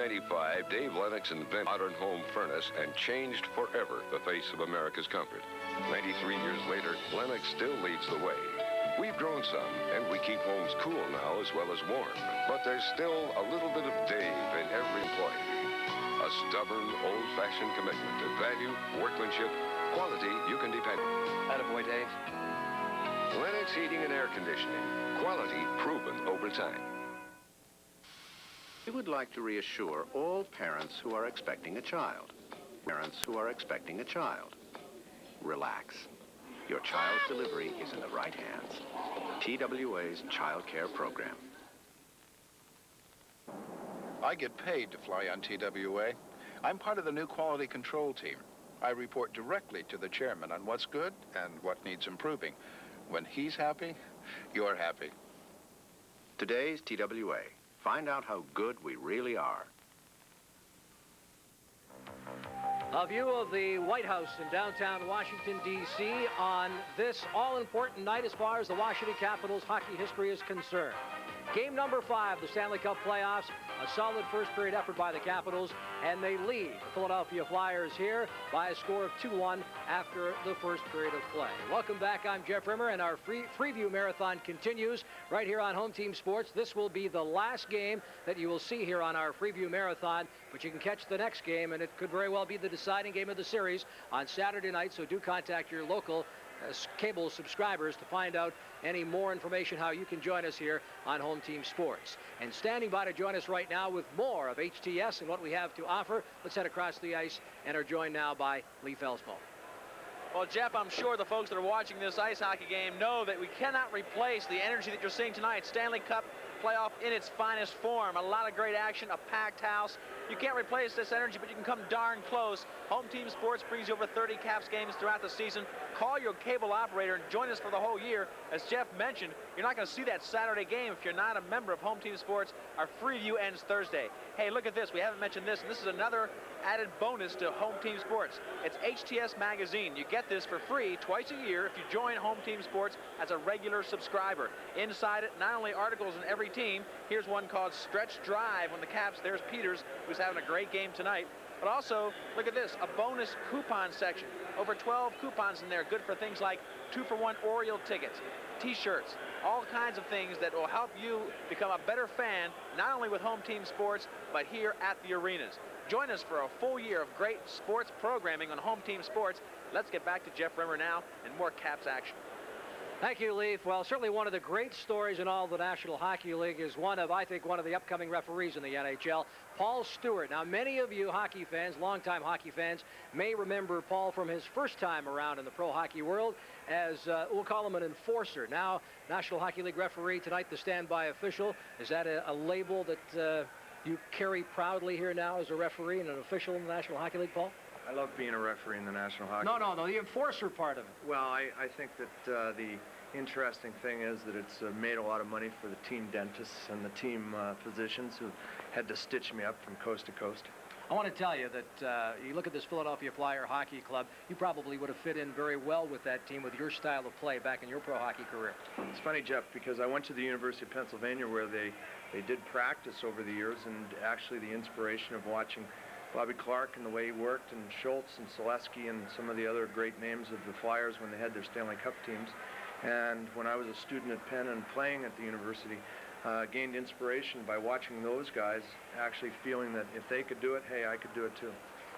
1895, Dave Lennox invented modern home furnace and changed forever the face of America's comfort. 93 years later, Lennox still leads the way. We've grown some, and we keep homes cool now as well as warm. But there's still a little bit of Dave in every employee. A stubborn, old-fashioned commitment to value, workmanship, quality you can depend on. Attaboy, Dave. Lennox Heating and Air Conditioning. Quality proven over time. We would like to reassure all parents who are expecting a child. Parents who are expecting a child. Relax. Your child's delivery is in the right hands. TWA's Child Care Program. I get paid to fly on TWA. I'm part of the new quality control team. I report directly to the chairman on what's good and what needs improving. When he's happy, you're happy. Today's TWA. Find out how good we really are. A view of the White House in downtown Washington, D.C. on this all-important night as far as the Washington Capitals hockey history is concerned. Game number 5, the Stanley Cup playoffs. A solid first-period effort by the Capitals, and they lead the Philadelphia Flyers here by a score of 2-1 after the first period of play. Welcome back. I'm Jeff Rimmer, and our Freeview Marathon continues right here on Home Team Sports. This will be the last game that you will see here on our Freeview Marathon, but you can catch the next game, and it could very well be the deciding game of the series on Saturday night, so do contact your local cable subscribers to find out any more information how you can join us here on Home Team Sports. And standing by to join us right now with more of HTS and what we have to offer, let's head across the ice and are joined now by Lee Felsmo. Well, Jeff, I'm sure the folks that are watching this ice hockey game know that we cannot replace the energy that you're seeing tonight. Stanley Cup playoff in its finest form. A lot of great action, a packed house. You can't replace this energy, but you can come darn close. Home Team Sports brings you over 30 Caps games throughout the season. Call your cable operator and join us for the whole year. As Jeff mentioned, you're not going to see that Saturday game if you're not a member of Home Team Sports. Our free view ends Thursday. Hey, look at this. We haven't mentioned this, and this is another added bonus to Home Team Sports. It's HTS Magazine. You get this for free twice a year if you join Home Team Sports as a regular subscriber. Inside it, not only articles in every team, here's one called Stretch Drive on the Caps. There's Peters, who's having a great game tonight. But also, look at this, a bonus coupon section. Over 12 coupons in there, good for things like 2-for-1 Oriole tickets, T-shirts, all kinds of things that will help you become a better fan, not only with Home Team Sports, but here at the arenas. Join us for a full year of great sports programming on Home Team Sports. Let's get back to Jeff Rimmer now and more Caps action. Thank you, Leaf. Well, certainly one of the great stories in all the National Hockey League is one of the upcoming referees in the NHL, Paul Stewart. Now, many of you hockey fans, longtime hockey fans, may remember Paul from his first time around in the pro hockey world as, we'll call him an enforcer. Now, National Hockey League referee, tonight the standby official. Is that a label that you carry proudly here now as a referee and an official in the National Hockey League, Paul? I love being a referee in the National Hockey League. No, the enforcer part of it. Well, I think that the interesting thing is that it's made a lot of money for the team dentists and the team physicians who had to stitch me up from coast to coast. I want to tell you that you look at this Philadelphia Flyer Hockey Club, you probably would have fit in very well with that team with your style of play back in your pro hockey career. It's funny, Jeff, because I went to the University of Pennsylvania where they did practice over the years, and actually the inspiration of watching Bobby Clark and the way he worked, and Schultz and Selesky and some of the other great names of the Flyers when they had their Stanley Cup teams. And when I was a student at Penn and playing at the university, gained inspiration by watching those guys, actually feeling that if they could do it, hey, I could do it too.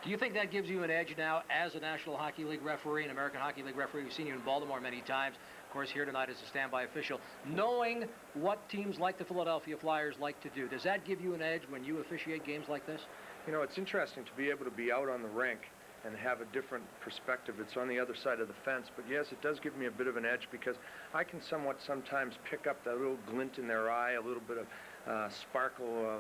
Do you think that gives you an edge now as a National Hockey League referee, an American Hockey League referee? We've seen you in Baltimore many times. Of course, here tonight as a standby official. Knowing what teams like the Philadelphia Flyers like to do, does that give you an edge when you officiate games like this? You know, it's interesting to be able to be out on the rink and have a different perspective. It's on the other side of the fence, but yes, it does give me a bit of an edge because I can sometimes pick up that little glint in their eye, a little bit of sparkle,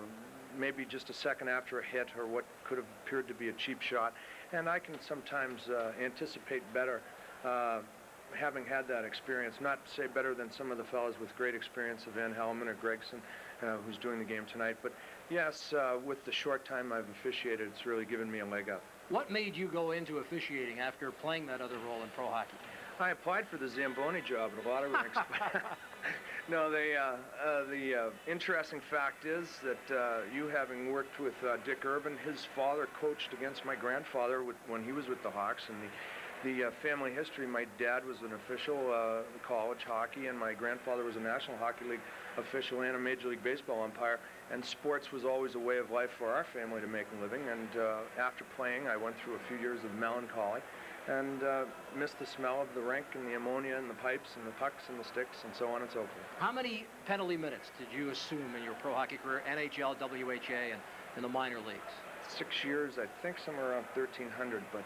maybe just a second after a hit or what could have appeared to be a cheap shot, and I can sometimes anticipate better having had that experience. Not to say better than some of the fellas with great experience of Van Helmen or Gregson, who's doing the game tonight, but yes, with the short time I've officiated, it's really given me a leg up. What made you go into officiating after playing that other role in pro hockey? I applied for the Zamboni job at a lottery No, the interesting fact is that you having worked with Dick Urban, his father coached against my grandfather when he was with the Hawks, and the family history, my dad was an official in college hockey, and my grandfather was a National Hockey League official and a Major League Baseball umpire, and sports was always a way of life for our family to make a living. And after playing, I went through a few years of melancholy and missed the smell of the rink and the ammonia and the pipes and the pucks and the sticks and so on and so forth. How many penalty minutes did you assume in your pro hockey career, NHL, WHA, and in the minor leagues? 6 years, I think somewhere around 1,300, but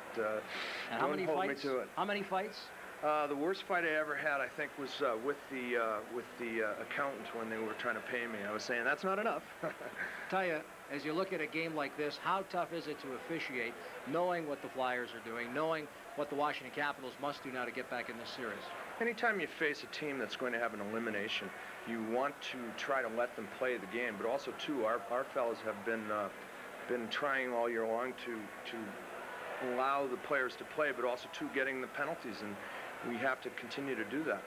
and how many don't hold me fights? to it. How many fights? The worst fight I ever had, I think, was with the accountant when they were trying to pay me. I was saying, that's not enough. Tell you, as you look at a game like this, how tough is it to officiate, knowing what the Flyers are doing, knowing what the Washington Capitals must do now to get back in this series? Anytime you face a team that's going to have an elimination, you want to try to let them play the game, but also, too, our fellas have been trying all year long to allow the players to play, but also, too, getting the penalties, and we have to continue to do that.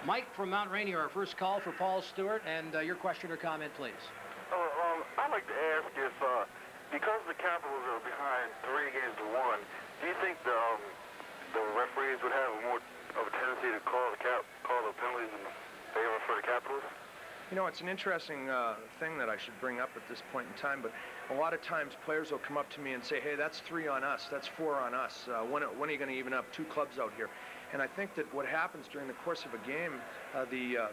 Mike from Mount Rainier, our first call for Paul Stewart, and your question or comment, please. I'd like to ask if, because the Capitals are behind 3-1, do you think the referees would have more of a tendency to call the penalties in favor for the Capitals? You know, it's an interesting thing that I should bring up at this point in time, but a lot of times players will come up to me and say, hey, that's 3 on us, that's 4 on us. When are you going to even up 2 clubs out here? And I think that what happens during the course of a game, the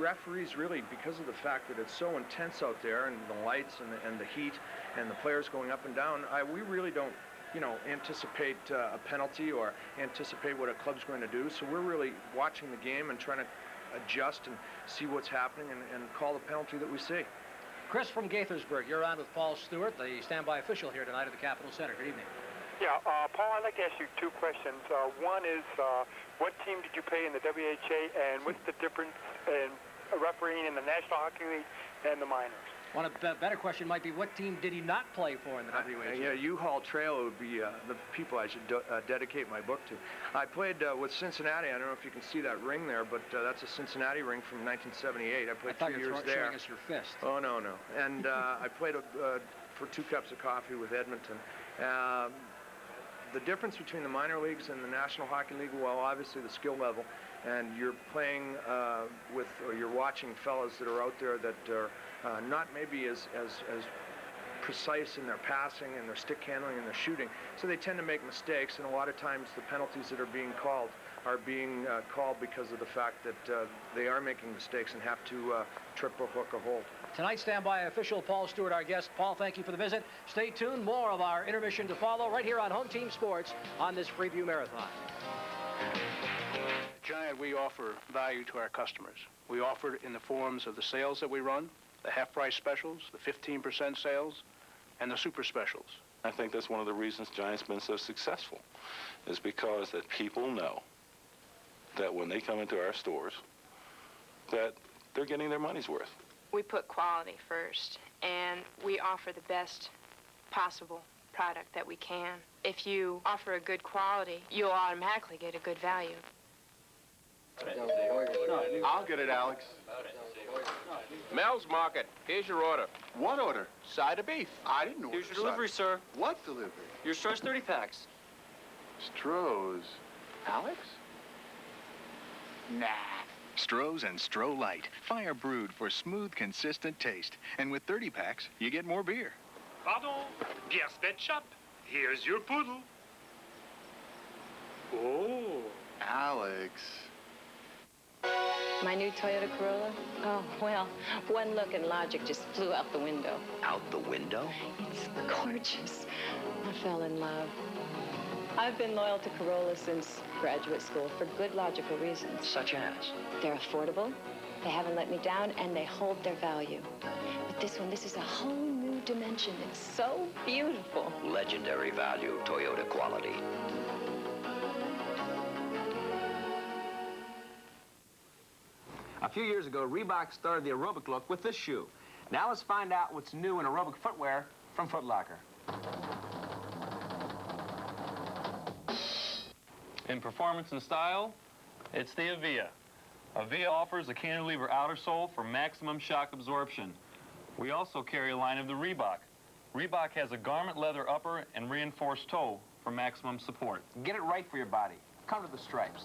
referees really, because of the fact that it's so intense out there and the lights and the heat and the players going up and down, we really don't, anticipate a penalty or anticipate what a club's going to do. So we're really watching the game and trying to adjust and see what's happening and call the penalty that we see. Chris from Gaithersburg, you're on with Paul Stewart, the standby official here tonight at the Capitol Center. Good evening. Yeah, Paul, I'd like to ask you 2 questions. One is, what team did you play in the WHA, and what's the difference in refereeing in the National Hockey League and the minors? One better question might be, what team did he not play for in the WHA? Yeah, U-Haul Trail would be the people I should dedicate my book to. I played with Cincinnati. I don't know if you can see that ring there, but that's a Cincinnati ring from 1978. I played 2 years there. Showing us your fist. Oh, no. And I played for 2 cups of coffee with Edmonton. The difference between the minor leagues and the National Hockey League, well, obviously the skill level, and you're playing or you're watching fellas that are out there that are not maybe as precise in their passing and their stick handling and their shooting, so they tend to make mistakes, and a lot of times the penalties that are being called because of the fact that they are making mistakes and have to trip or hook or hold. Tonight's standby official, Paul Stewart, our guest. Paul, thank you for the visit. Stay tuned. More of our intermission to follow right here on Home Team Sports on this Preview Marathon. Giant, we offer value to our customers. We offer it in the forms of the sales that we run, the half-price specials, the 15% sales, and the super specials. I think that's one of the reasons Giant's been so successful, is because that people know that when they come into our stores, that they're getting their money's worth. We put quality first, and we offer the best possible product that we can. If you offer a good quality, you'll automatically get a good value. I'll get it, Alex. Mel's Market. Here's your order. What order? Side of beef. I didn't order. Here's your delivery, sir. What delivery? Your Stroh's 30 packs. Stroh's. Alex? Nah. Stroh's and Stroh Light. Fire brewed for smooth, consistent taste. And with 30 packs, you get more beer. Pardon? Pierre's Pet Shop. Here's your poodle. Oh. Alex. My new Toyota Corolla? Oh, well, one look and logic just flew out the window. Out the window? It's gorgeous. I fell in love. I've been loyal to Corolla since graduate school for good logical reasons. Such as? They're affordable, they haven't let me down, and they hold their value. But this is a whole new dimension. It's so beautiful. Legendary value, Toyota quality. A few years ago, Reebok started the aerobic look with this shoe. Now let's find out what's new in aerobic footwear from Foot Locker. In performance and style, it's the Avia. Avia offers a cantilever outer sole for maximum shock absorption. We also carry a line of the Reebok. Reebok has a garment leather upper and reinforced toe for maximum support. Get it right for your body. Come to the Stripes.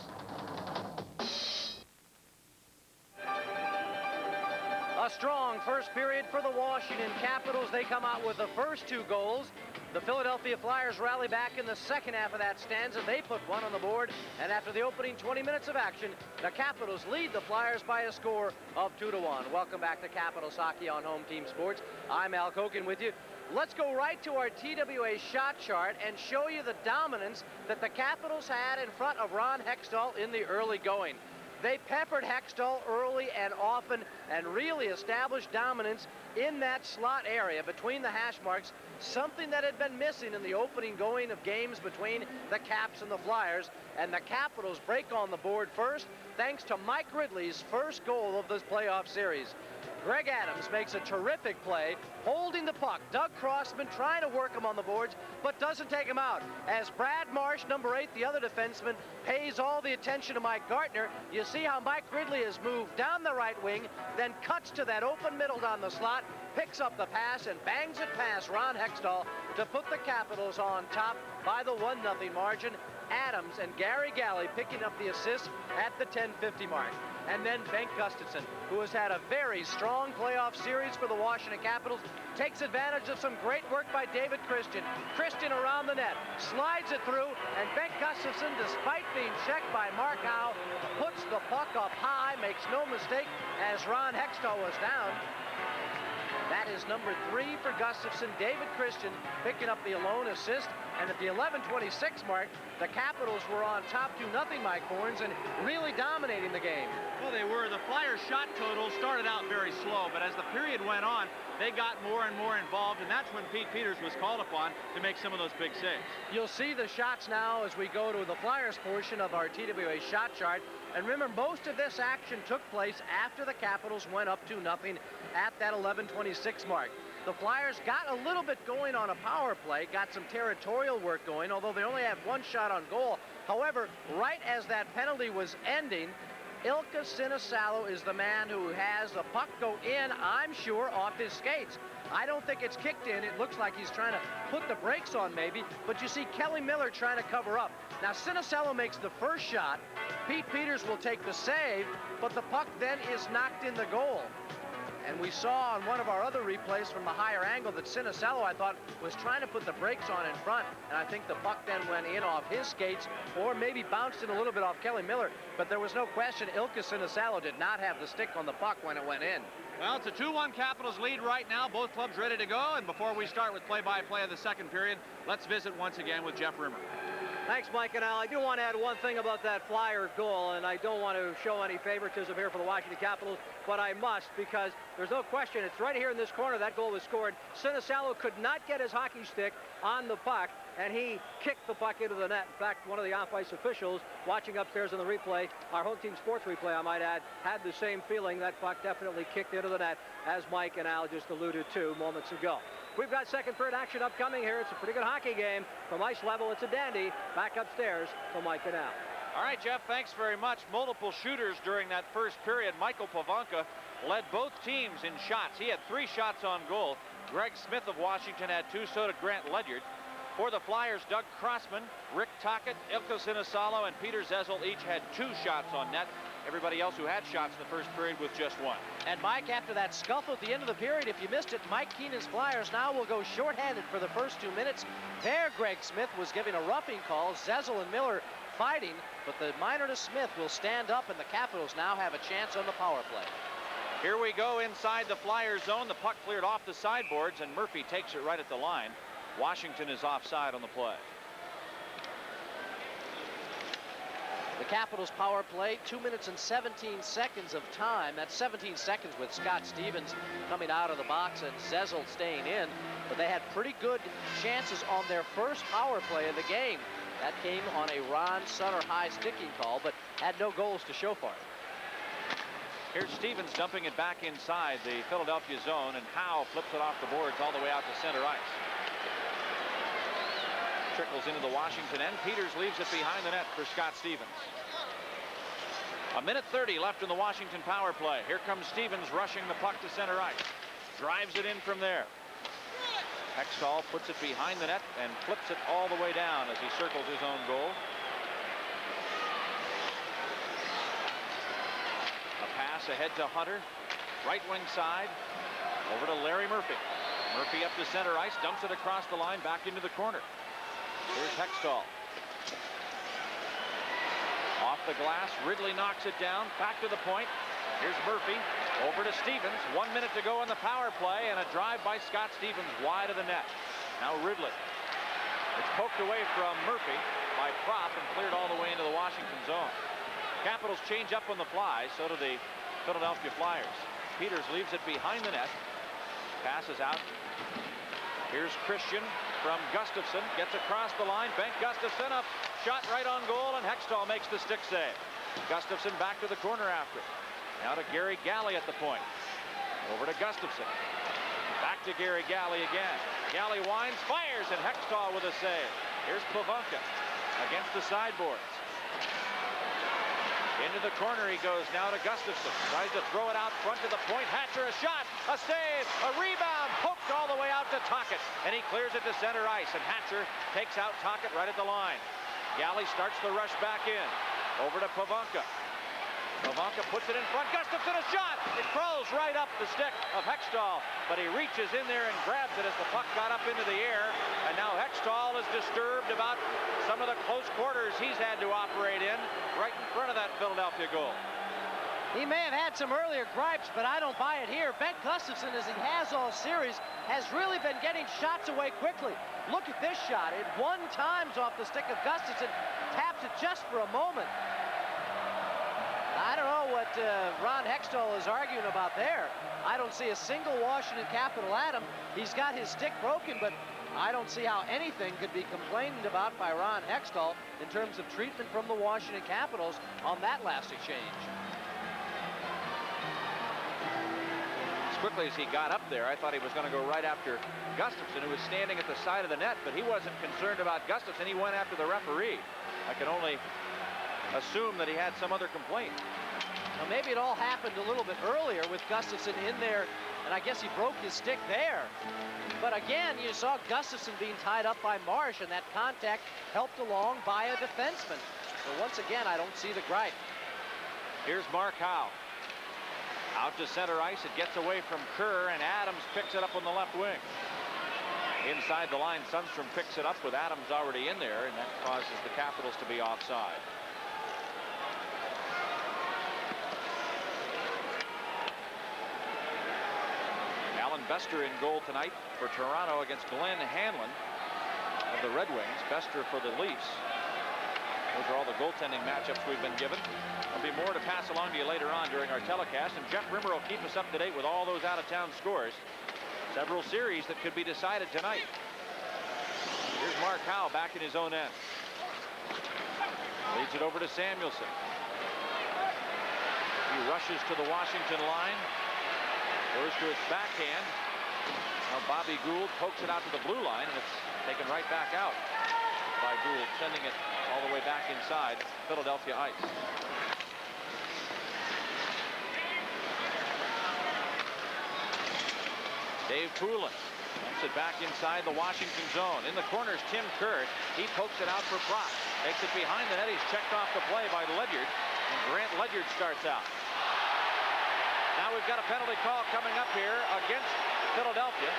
A strong first period for the Washington Capitals. They come out with the first 2 goals. The Philadelphia Flyers rally back in the second half of that stanza. They put 1 on the board, and after the opening 20 minutes of action, the Capitals lead the Flyers by a score of 2-1. Welcome back to Capitals Hockey on Home Team Sports. I'm Al Koken with you. Let's go right to our TWA shot chart and show you the dominance that the Capitals had in front of Ron Hextall in the early going. They peppered Hextall early and often and really established dominance in that slot area between the hash marks, something that had been missing in the opening going of games between the Caps and the Flyers. And the Capitals break on the board first thanks to Mike Ridley's first goal of this playoff series. Greg Adams makes a terrific play, holding the puck. Doug Crossman trying to work him on the boards, but doesn't take him out. As Brad Marsh, number 8, the other defenseman, pays all the attention to Mike Gartner, you see how Mike Ridley has moved down the right wing, then cuts to that open middle down the slot, picks up the pass, and bangs it past Ron Hextall to put the Capitals on top by the 1-0 margin. Adams and Gary Galley picking up the assist at the 10:50 mark. And then Bengt Gustafsson, who has had a very strong playoff series for the Washington Capitals, takes advantage of some great work by David Christian. Christian around the net, slides it through, and Bengt Gustafsson, despite being checked by Mark Howe, puts the puck up high, makes no mistake, as Ron Hextall was down. That is number 3 for Gustafsson. David Christian picking up the alone assist. And at the 11:26 mark, the Capitals were on top 2-0, Mike Horns, and really dominating the game. Well, they were. The Flyers' shot total started out very slow, but as the period went on, they got more and more involved, and that's when Pete Peters was called upon to make some of those big saves. You'll see the shots now as we go to the Flyers portion of our TWA shot chart. And remember, most of this action took place after the Capitals went up 2-0 at that 11:26 mark. The Flyers got a little bit going on a power play, got some territorial work going, although they only had 1 shot on goal. However, right as that penalty was ending, Ilkka Sinisalo is the man who has the puck go in, I'm sure, off his skates. I don't think it's kicked in. It looks like he's trying to put the brakes on maybe, but you see Kelly Miller trying to cover up. Now, Sinisalo makes the first shot. Pete Peters will take the save, but the puck then is knocked in the goal. And we saw on one of our other replays from the higher angle that Sinisalo, I thought, was trying to put the brakes on in front. And I think the puck then went in off his skates or maybe bounced in a little bit off Kelly Miller. But there was no question Ilkka Sinisalo did not have the stick on the puck when it went in. Well, it's a 2-1 Capitals lead right now. Both clubs ready to go. And before we start with play-by-play of the second period, let's visit once again with Jeff Rimmer. Thanks, Mike and Al. I do want to add one thing about that Flyer goal, and I don't want to show any favoritism here for the Washington Capitals, but I must, because there's no question. It's right here in this corner that goal was scored. Sinisalo could not get his hockey stick on the puck, and he kicked the puck into the net. In fact, one of the off-ice officials watching upstairs in the replay, our Home Team Sports replay, I might add, had the same feeling. That puck definitely kicked into the net, as Mike and Al just alluded to moments ago. We've got second period action upcoming here. It's a pretty good hockey game. From ice level, it's a dandy. Back upstairs for Mike and Al. All right, Jeff, thanks very much. Multiple shooters during that first period. Michael Pavanka led both teams in shots. He had 3 shots on goal. Greg Smith of Washington had 2, so did Grant Ledyard. For the Flyers, Doug Crossman, Rick Tocchet, Ilkka Sinisalo, and Peter Zezel each had 2 shots on net. Everybody else who had shots in the first period with just 1. And Mike, after that scuffle at the end of the period, if you missed it, Mike Keenan's Flyers now will go shorthanded for the first 2 minutes. There, Greg Smith was giving a roughing call. Zezel and Miller fighting, but the minor to Smith will stand up, and the Capitals now have a chance on the power play. Here we go inside the Flyers zone. The puck cleared off the sideboards, and Murphy takes it right at the line. Washington is offside on the play. The Capitals power play, 2 minutes and 17 seconds of time. That's 17 seconds with Scott Stevens coming out of the box and Zezel staying in. But they had pretty good chances on their first power play of the game. That came on a Ron Sutter high sticking call, but had no goals to show for it. Here's Stevens dumping it back inside the Philadelphia zone, and Howe flips it off the boards all the way out to center ice. Trickles into the Washington end. Peters leaves it behind the net for Scott Stevens. A minute 30 left in the Washington power play. Here comes Stevens rushing the puck to center ice. Drives it in from there. Hextall puts it behind the net and flips it all the way down as he circles his own goal. A pass ahead to Hunter. Right wing side. Over to Larry Murphy. Murphy up to center ice. Dumps it across the line back into the corner. Here's Hextall. Off the glass. Ridley knocks it down. Back to the point. Here's Murphy. Over to Stevens. 1 minute to go in the power play, and a drive by Scott Stevens wide of the net. Now Ridley. It's poked away from Murphy by Prop and cleared all the way into the Washington zone. Capitals change up on the fly, so do the Philadelphia Flyers. Peters leaves it behind the net. Passes out. Here's Christian from Gustafson. Gets across the line. Bengt Gustafson up. Shot right on goal, and Hextall makes the stick save. Gustafson back to the corner after. Now to Gary Galley at the point. Over to Gustafson. Back to Gary Galley again. Galley winds, fires, and Hextall with a save. Here's Pavonka against the sideboards. Into the corner he goes now to Gustafson. Tries to throw it out front to the point. Hatcher, a shot, a save, a rebound, poked all the way out to Tocchet, and he clears it to center ice, and Hatcher takes out Tocchet right at the line. Galley starts the rush back in. Over to Pavonka. Pavonka puts it in front. Gustafson, a shot! It crawls right up the stick of Hextall, but he reaches in there and grabs it as the puck got up into the air, and now Hextall is disturbed about some of the close quarters he's had to operate in right in front of that Philadelphia goal. He may have had some earlier gripes, but I don't buy it here. Bengt Gustafson, as he has all series, has really been getting shots away quickly. Look at this shot. It 1 times off the stick of Gustafson, taps it just for a moment. I don't know what Ron Hextall is arguing about there. I don't see a single Washington Capital at him. He's got his stick broken, but I don't see how anything could be complained about by Ron Hextall in terms of treatment from the Washington Capitals on that last exchange. As quickly as he got up there, I thought he was going to go right after Gustafson, who was standing at the side of the net, but he wasn't concerned about Gustafson. He went after the referee. I can only assume that he had some other complaint. Well, maybe it all happened a little bit earlier with Gustafson in there, and I guess he broke his stick there. But again, you saw Gustafson being tied up by Marsh, and that contact helped along by a defenseman. So once again, I don't see the gripe. Here's Mark Howe. Out to center ice. It gets away from Kerr, and Adams picks it up on the left wing. Inside the line, Sundstrom picks it up with Adams already in there, and that causes the Capitals to be offside. Alan Bester in goal tonight for Toronto against Glenn Hanlon of the Red Wings. Bester for the Leafs. Those are all the goaltending matchups we've been given. There'll be more to pass along to you later on during our telecast, and Jeff Rimmer will keep us up to date with all those out-of-town scores. Several series that could be decided tonight. Here's Mark Howe back in his own end. Leads it over to Samuelson. He rushes to the Washington line. Goes to his backhand. Now Bobby Gould pokes it out to the blue line, and it's taken right back out by Gould, sending it all the way back inside Philadelphia ice. Dave Poulin dumps it back inside the Washington zone. In the corners, Tim Kerr. He pokes it out for Prop. Takes it behind the net. He's checked off the play by Ledyard. And Grant Ledyard starts out. Now we've got a penalty call coming up here against Philadelphia.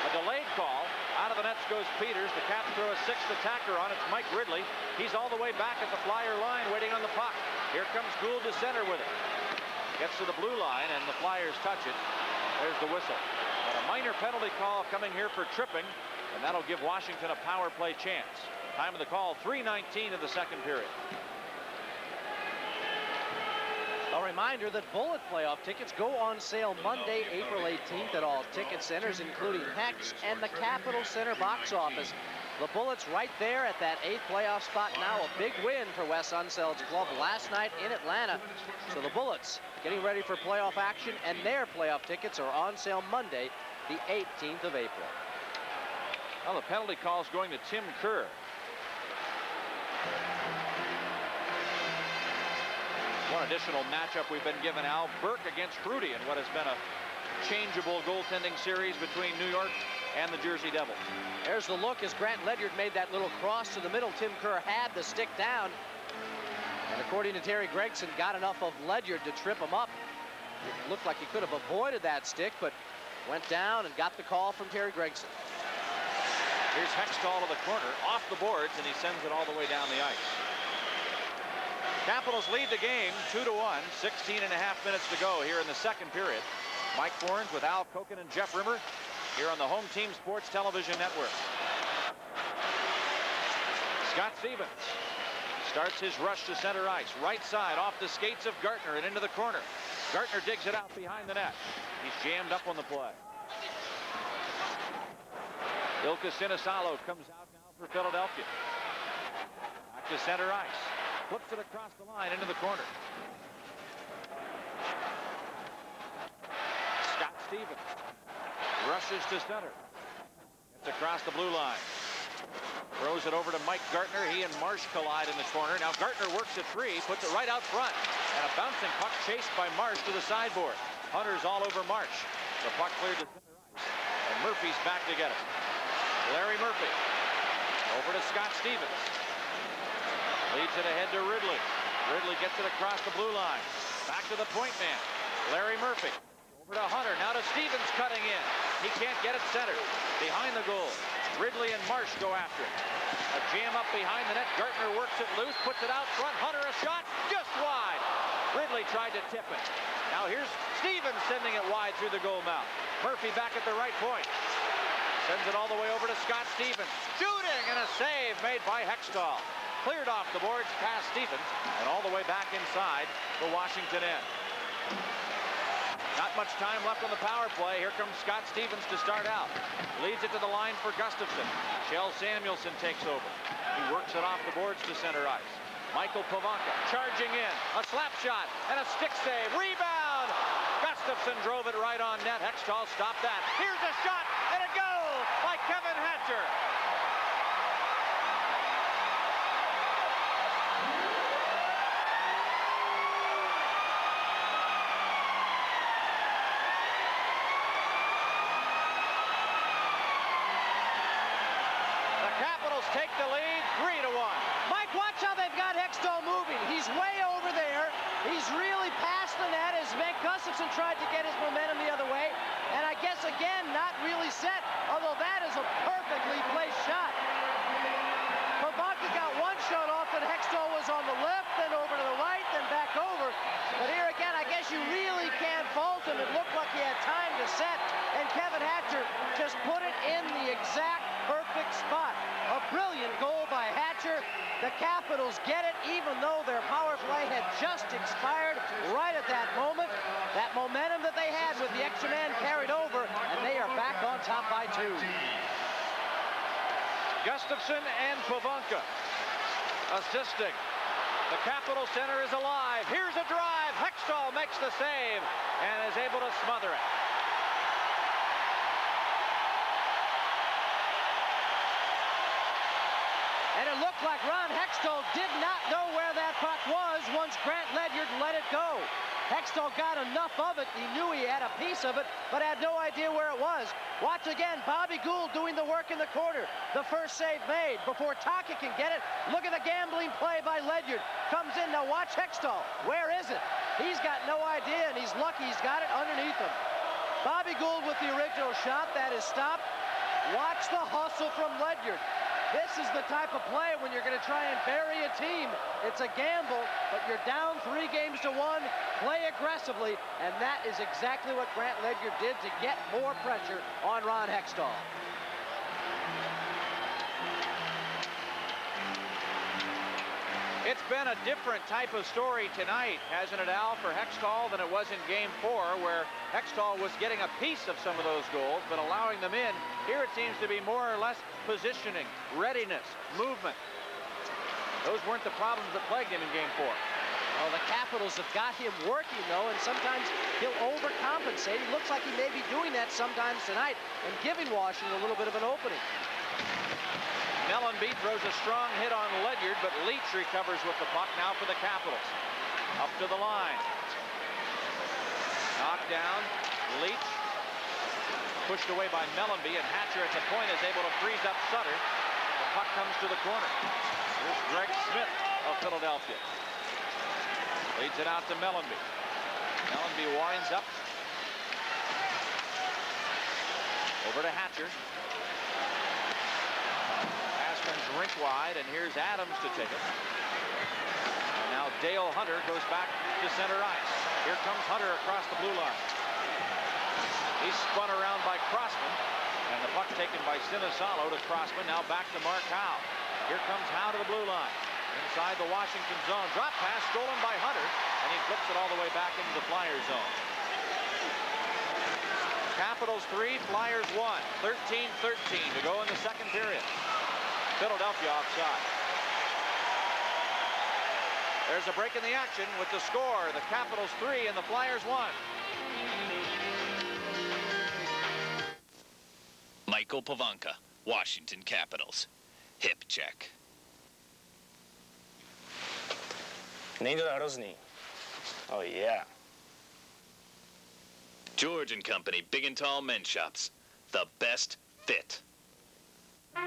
A delayed call. Out of the nets goes Peters. The Caps throw a sixth attacker on. It's Mike Ridley. He's all the way back at the Flyer line waiting on the puck. Here comes Gould to center with it. Gets to the blue line, and the Flyers touch it. There's the whistle. But a minor penalty call coming here for tripping, and that'll give Washington a power play chance. Time of the call, 3:19 of the second period. A reminder that Bullet playoff tickets go on sale Monday, April 18th at all ticket centers, including Hex and the Capitol Center box office. The Bullets right there at that 8th playoff spot now. A big win for Wes Unseld's club last night in Atlanta. So the Bullets getting ready for playoff action, and their playoff tickets are on sale Monday, the 18th of April. Well, the penalty call is going to Tim Kerr. One additional matchup we've been given, Al. Burke against Fruity in what has been a changeable goaltending series between New York and the Jersey Devils. There's the look as Grant Ledyard made that little cross to the middle. Tim Kerr had the stick down. And according to Terry Gregson, got enough of Ledyard to trip him up. It looked like he could have avoided that stick, but went down and got the call from Terry Gregson. Here's Hextall to the corner, off the boards, and he sends it all the way down the ice. Capitals lead the game 2-1, 16 and a half minutes to go here in the second period. Mike Forns with Al Koken and Jeff Rimmer here on the Home Team Sports Television Network. Scott Stevens starts his rush to center ice. Right side off the skates of Gartner and into the corner. Gartner digs it out behind the net. He's jammed up on the play. Ilka Sinisalo comes out now for Philadelphia. Back to center ice. Flips it across the line into the corner. Scott Stevens rushes to center. Gets across the blue line. Throws it over to Mike Gartner. He and Marsh collide in the corner. Now Gartner works a three, puts it right out front. And a bouncing puck chased by Marsh to the sideboard. Hunter's all over Marsh. The puck cleared to center ice. And Murphy's back to get it. Larry Murphy over to Scott Stevens. Leads it ahead to Ridley. Ridley gets it across the blue line. Back to the point man. Larry Murphy over to Hunter. Now to Stevens cutting in. He can't get it centered. Behind the goal. Ridley and Marsh go after it. A jam up behind the net. Gartner works it loose, puts it out front. Hunter a shot, just wide. Ridley tried to tip it. Now here's Stevens sending it wide through the goal mouth. Murphy back at the right point. Sends it all the way over to Scott Stevens. Shooting and a save made by Hextall. Cleared off the boards past Stevens and all the way back inside the Washington end. Not much time left on the power play. Here comes Scott Stevens to start out. Leads it to the line for Gustafson. Kjell Samuelsson takes over. He works it off the boards to center ice. Michael Pavanka charging in. A slap shot and a stick save. Rebound! Gustafson drove it right on net. Hextall stopped that. Here's a shot and a goal by Kevin Hatcher. Take the lead, 3-1. Mike, watch how they've got Hextall moving. He's way over there. He's really past the net as Meg Gustafson tried to get his momentum the other way. And I guess, again, not really set, although that is a perfectly placed shot. Pavanka got one shot off, and Hextall was on the left, then over to the right, then back over. But here again, I guess you really can't fault him. It looked like he had time to set, and Kevin Hatcher just put it in the exact perfect spot. A brilliant goal by Hatcher. The Capitals get it even though their power play had just expired right at that moment. That momentum that they had with the extra man carried over, and they are back on top by 2. Gustafson and Pavanka assisting. The Capital Center is alive. Here's a drive. Hextall makes the save and is able to smother it. And it looked like Ron Hextall did not know where that puck was once Grant Ledyard let it go. Hextall got enough of it. He knew he had a piece of it, but had no idea where it was. Watch again, Bobby Gould doing the work in the corner. The first save made before Taka can get it. Look at the gambling play by Ledyard. Comes in, now watch Hextall. Where is it? He's got no idea, and he's lucky he's got it underneath him. Bobby Gould with the original shot. That is stopped. Watch the hustle from Ledyard. This is the type of play when you're going to try and bury a team. It's a gamble, but you're down 3-1. Play aggressively, and that is exactly what Grant Ledyard did to get more pressure on Ron Hextall. It's been a different type of story tonight, hasn't it, Al, for Hextall than it was in Game 4, where Hextall was getting a piece of some of those goals, but allowing them in. Here it seems to be more or less positioning, readiness, movement. Those weren't the problems that plagued him in Game 4. Well, the Capitals have got him working, though, and sometimes he'll overcompensate. He looks like he may be doing that sometimes tonight and giving Washington a little bit of an opening. Mellenby throws a strong hit on Ledyard, but Leach recovers with the puck now for the Capitals. Up to the line. Knocked down. Leach. Pushed away by Mellenby, and Hatcher at the point is able to freeze up Sutter. The puck comes to the corner. Here's Greg Smith of Philadelphia. Leads it out to Mellenby. Mellenby winds up. Over to Hatcher. Pass comes rink wide, and here's Adams to take it. And now Dale Hunter goes back to center ice. Here comes Hunter across the blue line. He's spun around by Crossman, and the puck taken by Sinisalo to Crossman. Now back to Mark Howe. Here comes Howe to the blue line. Inside the Washington zone. Drop pass stolen by Hunter, and he flips it all the way back into the Flyers zone. Capitals 3, Flyers 1. 13-13 to go in the second period. Philadelphia offside. There's a break in the action with the score. The Capitals 3 and the Flyers 1. Michael Pavanka, Washington Capitals. Hip check. Oh, yeah. George & Company, Big and Tall Men's Shops. The best fit.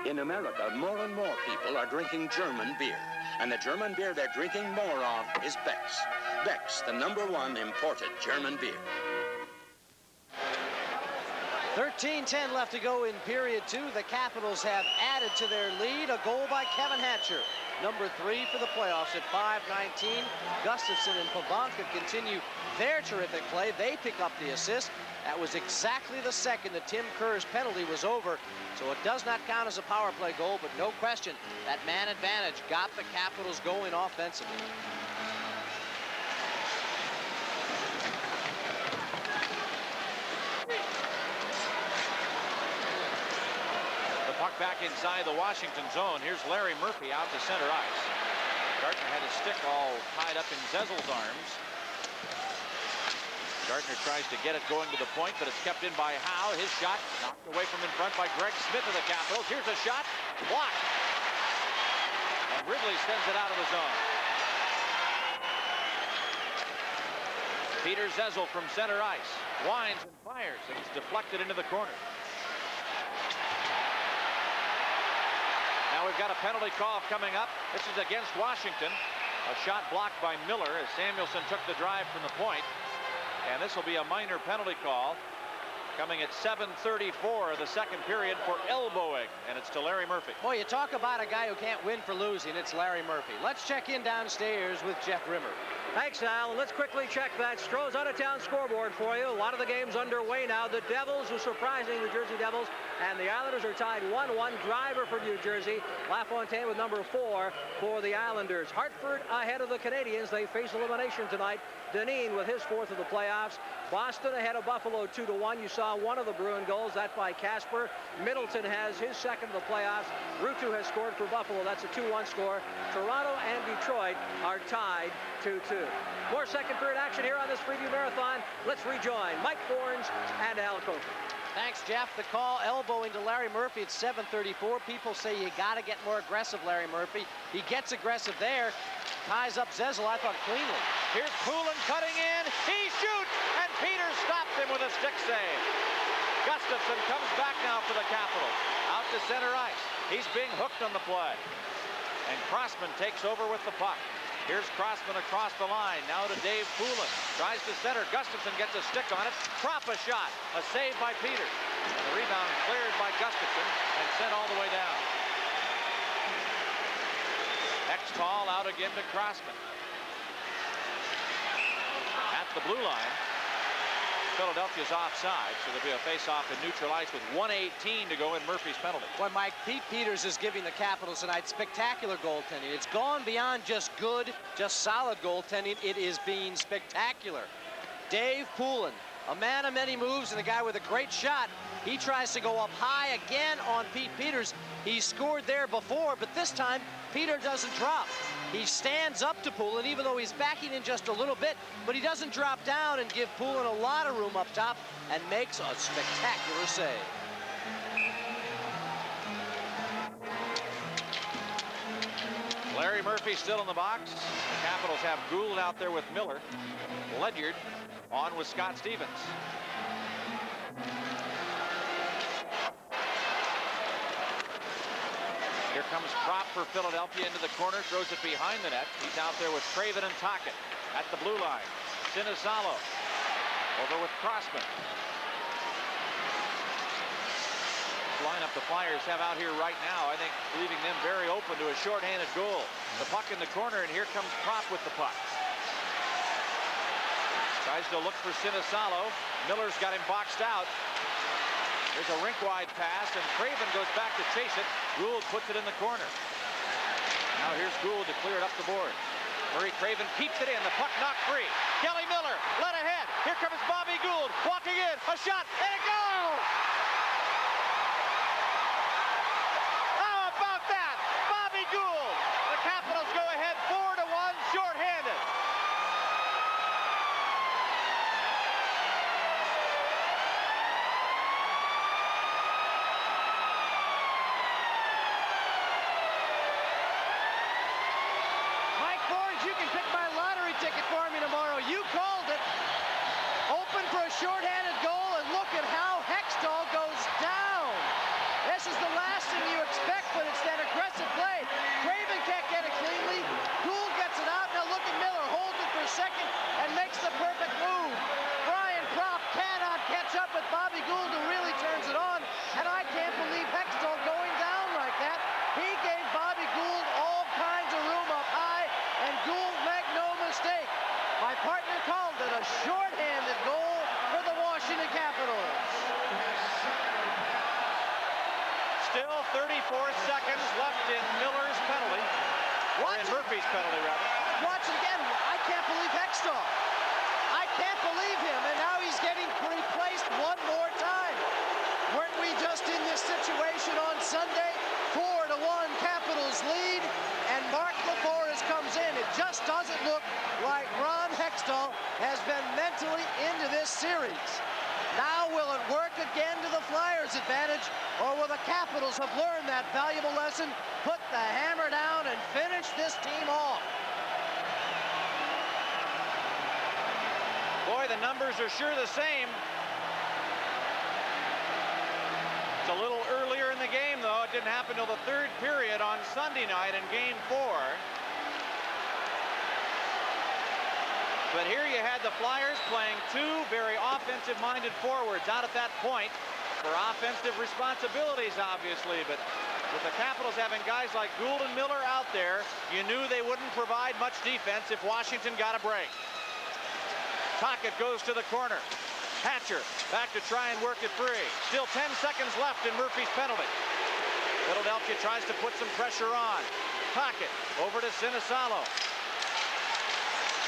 In America, more and more people are drinking German beer. And the German beer they're drinking more of is Beck's. Beck's, the #1 imported German beer. 13-10 left to go in period 2. The Capitals have added to their lead. A goal by Kevin Hatcher. Number 3 for the playoffs at 5:19. Gustafsson and Pavanka continue their terrific play. They pick up the assist. That was exactly the second that Tim Kerr's penalty was over. So it does not count as a power play goal, but no question, that man advantage got the Capitals going offensively. Puck back inside the Washington zone. Here's Larry Murphy out to center ice. Gardner had his stick all tied up in Zezel's arms. Gardner tries to get it going to the point, but it's kept in by Howe. His shot knocked away from in front by Greg Smith of the Capitals. Here's a shot. Blocked. And Ridley sends it out of the zone. Peter Zezel from center ice. Winds and fires, and it's deflected into the corner. Now we've got a penalty call coming up. This is against Washington. A shot blocked by Miller as Samuelson took the drive from the point. And this will be a minor penalty call coming at 7:34 of the second period for elbowing. And it's to Larry Murphy. Boy, you talk about a guy who can't win for losing. It's Larry Murphy. Let's check in downstairs with Jeff Rimmer. Thanks, Al. Let's quickly check that Stroh's out-of-town scoreboard for you. A lot of the games underway now. The Devils are surprising the Jersey Devils, and the Islanders are tied 1-1. Driver for New Jersey. LaFontaine with number 4 for the Islanders. Hartford ahead of the Canadians. They face elimination tonight. Dineen with his 4th of the playoffs. Boston ahead of Buffalo 2-1. You saw one of the Bruin goals. That by Casper. Middleton has his 2nd of the playoffs. Ruutu has scored for Buffalo. That's a 2-1 score. Toronto and Detroit are tied 2-2. More second period action here on this preview marathon. Let's rejoin Mike Forns and Al Coker. Thanks, Jeff. The call elbowing to Larry Murphy at 7:34. People say you got to get more aggressive, Larry Murphy. He gets aggressive there. Ties up Zezel, I thought, cleanly. Here's Poulin cutting in. He shoots, and Peters stopped him with a stick save. Gustafsson comes back now for the Capitals. Out to center ice. He's being hooked on the play. And Crossman takes over with the puck. Here's Crossman across the line. Now to Dave Poulin. Tries to center. Gustafsson gets a stick on it. Prop a shot. A save by Peters. And the rebound cleared by Gustafsson and sent all the way down. X-Tall out again to Crossman. At the blue line. Philadelphia's offside, so there'll be a face-off in neutral ice with 1:18 to go in Murphy's penalty. Boy, Mike, Pete Peters is giving the Capitals tonight spectacular goaltending. It's gone beyond just good, just solid goaltending. It is being spectacular. Dave Poulin, a man of many moves and a guy with a great shot. He tries to go up high again on Pete Peters. He scored there before, but this time Peter doesn't drop. He stands up to Poulin, even though he's backing in just a little bit, but he doesn't drop down and give Poulin a lot of room up top and makes a spectacular save. Larry Murphy Murphy still in the box. The Capitals have Gould out there with Miller. Ledyard on with Scott Stevens. Here comes Prop for Philadelphia into the corner, throws it behind the net. He's out there with Craven and Tocchet at the blue line. Sinisalo over with Crossman. Lineup the Flyers have out here right now, I think, leaving them very open to a shorthanded goal. The puck in the corner, and here comes Prop with the puck. Tries to look for Sinisalo. Miller's got him boxed out. There's a rink-wide pass, and Craven goes back to chase it. Gould puts it in the corner. Now here's Gould to clear it up the board. Murray Craven keeps it in. The puck knocked free. Kelly Miller led ahead. Here comes Bobby Gould walking in. A shot, and a goal! How about that? Bobby Gould. The Capitals go ahead 4-1, shorthanded. You can pick my lottery ticket for me tomorrow. You called it. Open for a shorthanded goal, and look at how Hextall goes down. This is the last thing you expect, but it's that aggressive play. Craven can't get it cleanly. Gould gets it out. Now look at Miller. Holds it for a second and makes the perfect move. Brian Prop cannot catch up with Bobby Gould, who really turns it on. And I can't believe Hextall going down like that. He gave Bobby Gould all kinds of room up high. And Gould, make no mistake, my partner called it a shorthanded goal for the Washington Capitals. Still 34 seconds left in Miller's penalty. Or in Murphy's penalty, rather. Watch it again. I can't believe Hextall. I can't believe him. And now he's getting replaced one more time. Weren't we just in this situation on Sunday? 4-1 Capitals lead, and Mark LaForest comes in. It just doesn't look like Ron Hextall has been mentally into this series. Now will it work again to the Flyers' advantage, or will the Capitals have learned that valuable lesson, put the hammer down, and finish this team off? Boy, the numbers are sure the same. It's a little earlier in the game, though. It didn't happen till the third period on Sunday night in Game 4. But here you had the Flyers playing two very offensive-minded forwards out at that point for offensive responsibilities, obviously. But with the Capitals having guys like Gould and Miller out there, you knew they wouldn't provide much defense if Washington got a break. Tocchet goes to the corner. Hatcher back to try and work it free. Still 10 seconds left in Murphy's penalty. Philadelphia tries to put some pressure on. Tocchet over to Sinisalo.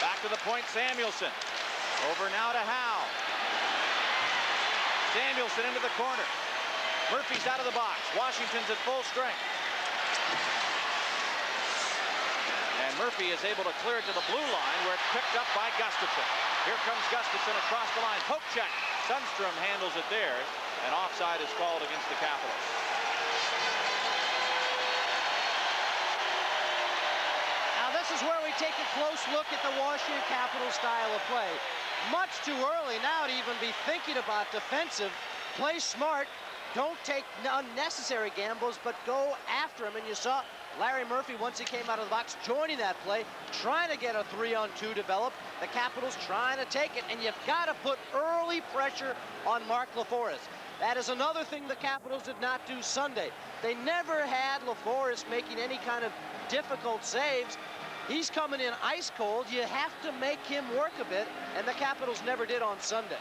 Back to the point, Samuelson. Over now to Howe. Samuelson into the corner. Murphy's out of the box. Washington's at full strength. And Murphy is able to clear it to the blue line, where it's picked up by Gustafsson. Here comes Gustafsson across the line. Poke check. Sundstrom handles it there, and offside is called against the Capitals. Now this is where we take a close look at the Washington Capitals style of play. Much too early now to even be thinking about defensive. Play smart. Don't take unnecessary gambles, but go after him. And you saw Larry Murphy, once he came out of the box, joining that play, trying to get a 3-on-2 developed. The Capitals trying to take it, and you've got to put early pressure on Mark LaForest. That is another thing the Capitals did not do Sunday. They never had LaForest making any kind of difficult saves. He's coming in ice cold. You have to make him work a bit, and the Capitals never did on Sunday.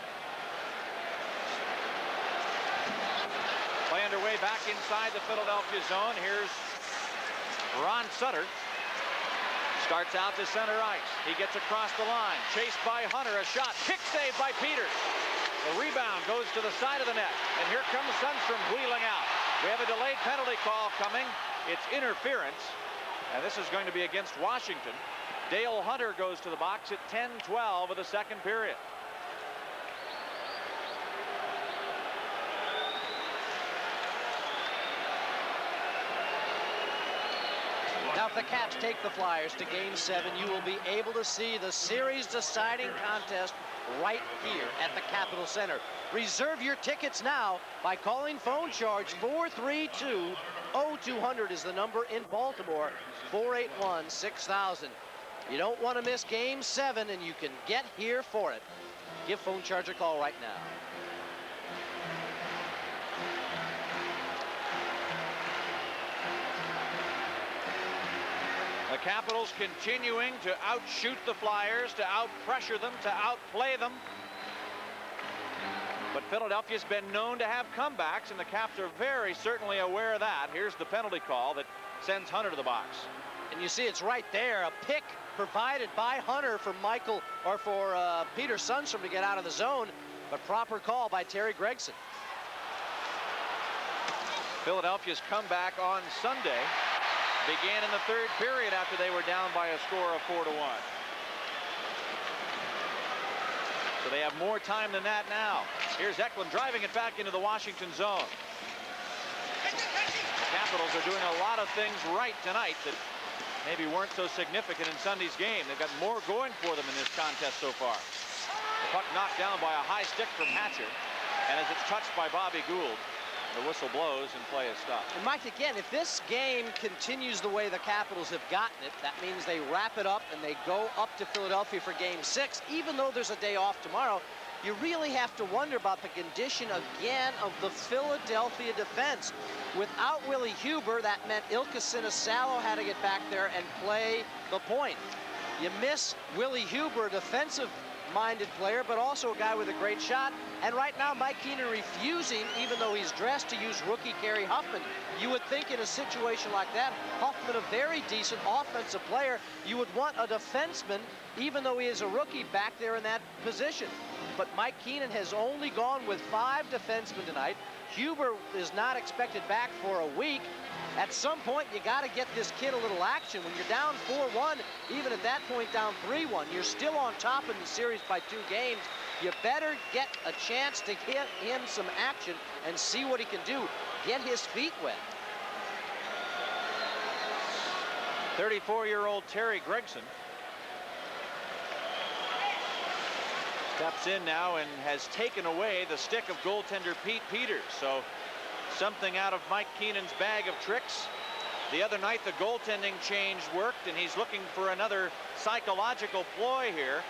Play underway back inside the Philadelphia zone. Here's Ron Sutter. Starts out to center ice. He gets across the line. Chased by Hunter. A shot. Kick save by Peters. The rebound goes to the side of the net. And here comes Sundstrom wheeling out. We have a delayed penalty call coming. It's interference. And this is going to be against Washington. Dale Hunter goes to the box at 10-12 of the second period. Now if the Caps take the Flyers to Game 7, you will be able to see the series-deciding contest right here at the Capitol Center. Reserve your tickets now by calling phone charge 432-0200 is the number in Baltimore, 481-6000. You don't want to miss Game 7, and you can get here for it. Give phone charge a call right now. The Capitals continuing to outshoot the Flyers, to out-pressure them, to outplay them. But Philadelphia's been known to have comebacks, and the Caps are very certainly aware of that. Here's the penalty call that sends Hunter to the box. And you see it's right there, a pick provided by Hunter for Peter Sundstrom to get out of the zone, but proper call by Terry Gregson. Philadelphia's comeback on Sunday began in the third period after they were down by a score of 4-1. So they have more time than that now. Here's Eklund driving it back into the Washington zone. The Capitals are doing a lot of things right tonight that maybe weren't so significant in Sunday's game. They've got more going for them in this contest so far. The puck knocked down by a high stick from Hatcher, and as it's touched by Bobby Gould, the whistle blows and play is stopped. And Mike, again, if this game continues the way the Capitals have gotten it, that means they wrap it up and they go up to Philadelphia for Game 6. Even though there's a day off tomorrow, you really have to wonder about the condition again of the Philadelphia defense. Without Willie Huber, that meant Ilkka Sinisalo had to get back there and play the point. You miss Willie Huber, a defensive-minded player, but also a guy with a great shot. And right now, Mike Keenan refusing, even though he's dressed, to use rookie Gary Huffman. You would think in a situation like that, Huffman, a very decent offensive player, you would want a defenseman, even though he is a rookie, back there in that position. But Mike Keenan has only gone with 5 defensemen tonight. Huber is not expected back for a week. At some point, you got to get this kid a little action. When you're down 4-1, even at that point down 3-1, you're still on top in the series by 2 games. You better get a chance to get him some action and see what he can do. Get his feet wet. 34-year-old Terry Gregson steps in now and has taken away the stick of goaltender Pete Peters. So something out of Mike Keenan's bag of tricks. The other night the goaltending change worked, and he's looking for another psychological ploy here.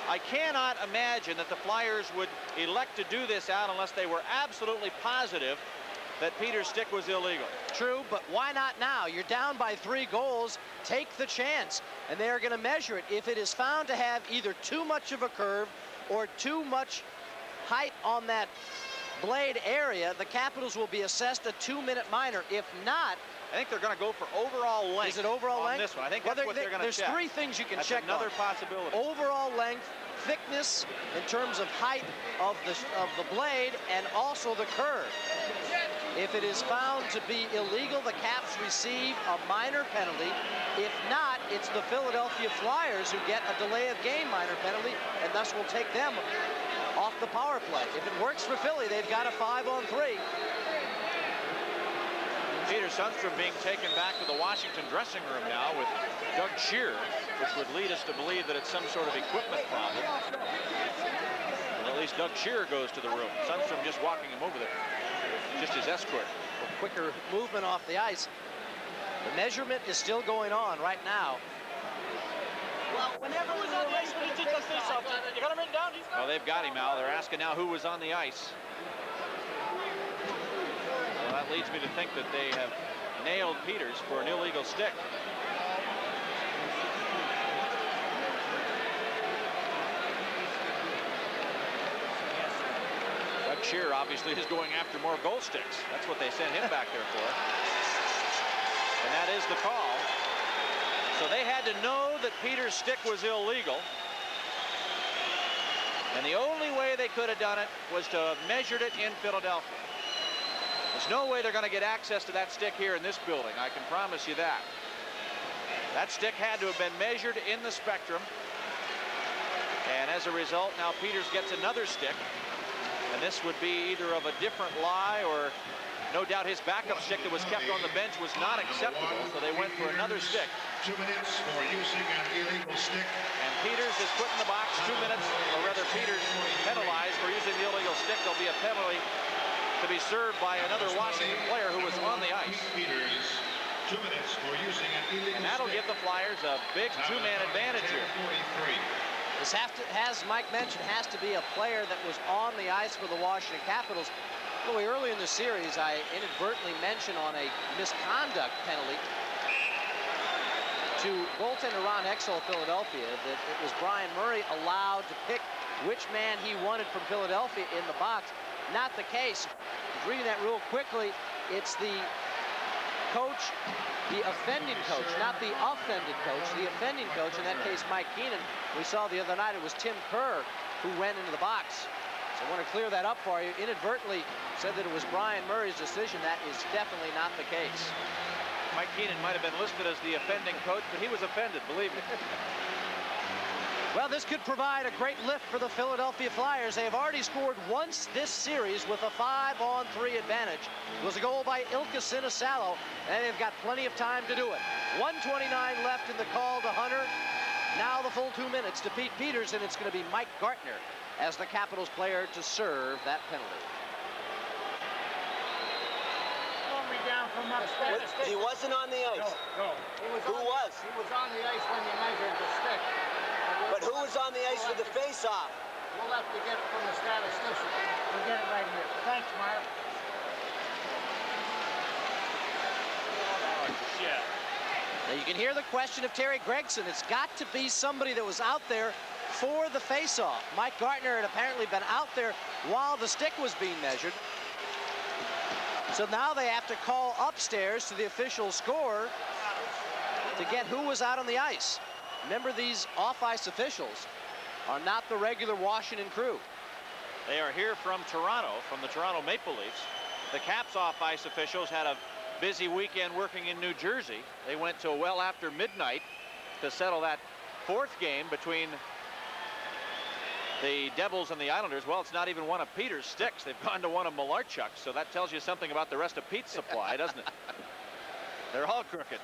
I cannot imagine that the Flyers would elect to do this out unless they were absolutely positive that Peters' stick was illegal. True, but why not now? You're down by 3 goals. Take the chance, and they are going to measure it. If it is found to have either too much of a curve or too much height on that blade area, the Capitals will be assessed a 2-minute minor. If not, I think they're going to go for overall length. Is it overall on length? This one. I think that's what they're going to check. There's 3 things you can that's check another on. possibility. Overall length, thickness in terms of height of the blade, and also the curve. If it is found to be illegal, the Caps receive a minor penalty. If not, it's the Philadelphia Flyers who get a delay of game minor penalty, and thus will take them off the power play. If it works for Philly, they've got a 5-on-3. Peter Sundstrom being taken back to the Washington dressing room now with Doug Shear, which would lead us to believe that it's some sort of equipment problem. Well, at least Doug Shear goes to the room. Sundstrom just walking him over there, just his escort. A quicker movement off the ice. The measurement is still going on right now. Well, whenever he was on the ice when he did the face-off, you got him written down? Well, they've got him, Al. They're asking now who was on the ice. Well, that leads me to think that they have nailed Peters for an illegal stick. Doug Shear obviously is going after more goal sticks. That's what they sent him back there for. And that is the call. So they had to know that Peters' stick was illegal. And the only way they could have done it was to have measured it in Philadelphia. There's no way they're going to get access to that stick here in this building. I can promise you that. That stick had to have been measured in the Spectrum. And as a result, now Peters gets another stick. And this would be either of a different lie or No doubt his backup stick that was kept on the bench was not acceptable, so they went for another stick. 2 minutes for using an illegal stick. And Peters is put in the box. 2 minutes, or rather Peters penalized for using the illegal stick. There'll be a penalty to be served by another Washington player who was on the ice. Peters, 2 minutes for using an illegal stick. And that'll give the Flyers a big two-man advantage here. This has Mike mentioned, has to be a player that was on the ice for the Washington Capitals. Really early in the series, I inadvertently mentioned on a misconduct penalty to goaltender Ron Exel of Philadelphia that it was Brian Murray allowed to pick which man he wanted from Philadelphia in the box. Not the case. Reading that rule quickly, it's the coach, the offending coach, not the offended coach, the offending coach, in that case Mike Keenan. We saw the other night it was Tim Kerr who went into the box. So I want to clear that up for you. Inadvertently said that it was Brian Murray's decision. That is definitely not the case. Mike Keenan might have been listed as the offending coach, but he was offended, believe me. Well, this could provide a great lift for the Philadelphia Flyers. They have already scored once this series with a 5-on-3 advantage. It was a goal by Ilka Sinisalo, and they've got plenty of time to do it. 1:29 left in the call to Hunter. Now the full 2 minutes to Pete Peters, and it's going to be Mike Gartner as the Capitals player to serve that penalty. He wasn't on the ice. No. Who was? He was on the ice when you measured the stick. But who was on the ice for the face-off? We'll have to get it from the statistician. We'll get it right here. Thanks, Mark. Now you can hear the question of Terry Gregson. It's got to be somebody that was out there for the face-off. Mike Gartner had apparently been out there while the stick was being measured. So now they have to call upstairs to the official scorer to get who was out on the ice. Remember, these off-ice officials are not the regular Washington crew. They are here from Toronto, from the Toronto Maple Leafs. The Caps off-ice officials had a busy weekend working in New Jersey. They went till well after midnight to settle that fourth game between the Devils and the Islanders. Well, it's not even one of Peters' sticks. They've gone to one of Malarchuk's, so that tells you something about the rest of Pete's supply, doesn't it? They're all crooked.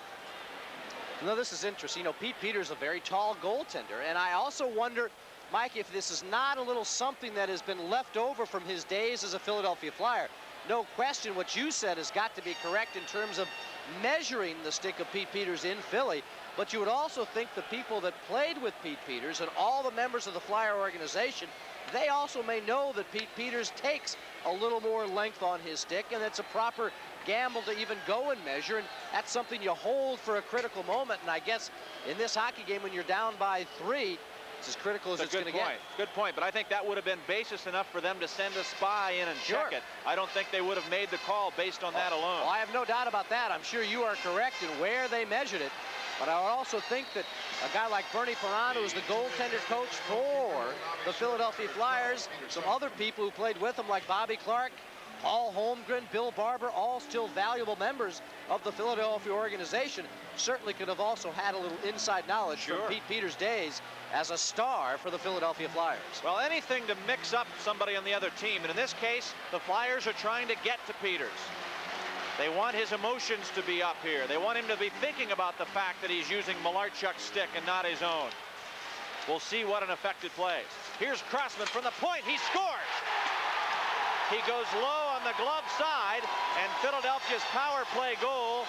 No, this is interesting. You know, Pete Peters is a very tall goaltender, and I also wonder, Mike, if this is not a little something that has been left over from his days as a Philadelphia Flyer. No question, what you said has got to be correct in terms of measuring the stick of Pete Peters in Philly, but you would also think the people that played with Pete Peters and all the members of the Flyer organization, they also may know that Pete Peters takes a little more length on his stick, and it's a proper gamble to even go and measure, and that's something you hold for a critical moment. And I guess in this hockey game, when you're down by 3, it's as critical as it's going to get. Good point, but I think that would have been basis enough for them to send a spy in and check it. I don't think they would have made the call based on that alone. Well, I have no doubt about that. I'm sure you are correct in where they measured it. But I would also think that a guy like Bernie Perron, who was the goaltender coach for the Philadelphia Flyers, some other people who played with him like Bobby Clark, Paul Holmgren, Bill Barber, all still valuable members of the Philadelphia organization, certainly could have also had a little inside knowledge from Pete Peters' days as a star for the Philadelphia Flyers. Well, anything to mix up somebody on the other team, and in this case, the Flyers are trying to get to Peters. They want his emotions to be up here. They want him to be thinking about the fact that he's using Malarchuk's stick and not his own. We'll see what an effect it plays. Here's Crossman from the point. He scores! He goes low on the glove side, and Philadelphia's power play goal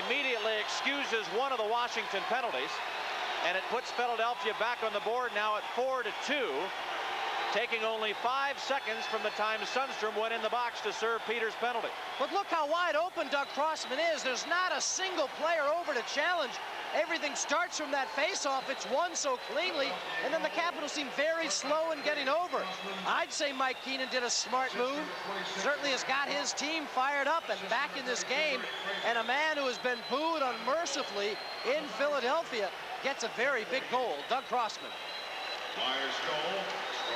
immediately excuses one of the Washington penalties, and it puts Philadelphia back on the board now at 4-2, taking only 5 seconds from the time Sundstrom went in the box to serve Peters' penalty. But look how wide open Doug Crossman is. There's not a single player over to challenge. Everything starts from that face-off. It's won so cleanly, and then the Capitals seem very slow in getting over. I'd say Mike Keenan did a smart move. Certainly has got his team fired up and back in this game, and a man who has been booed unmercifully in Philadelphia gets a very big goal. Doug Crossman.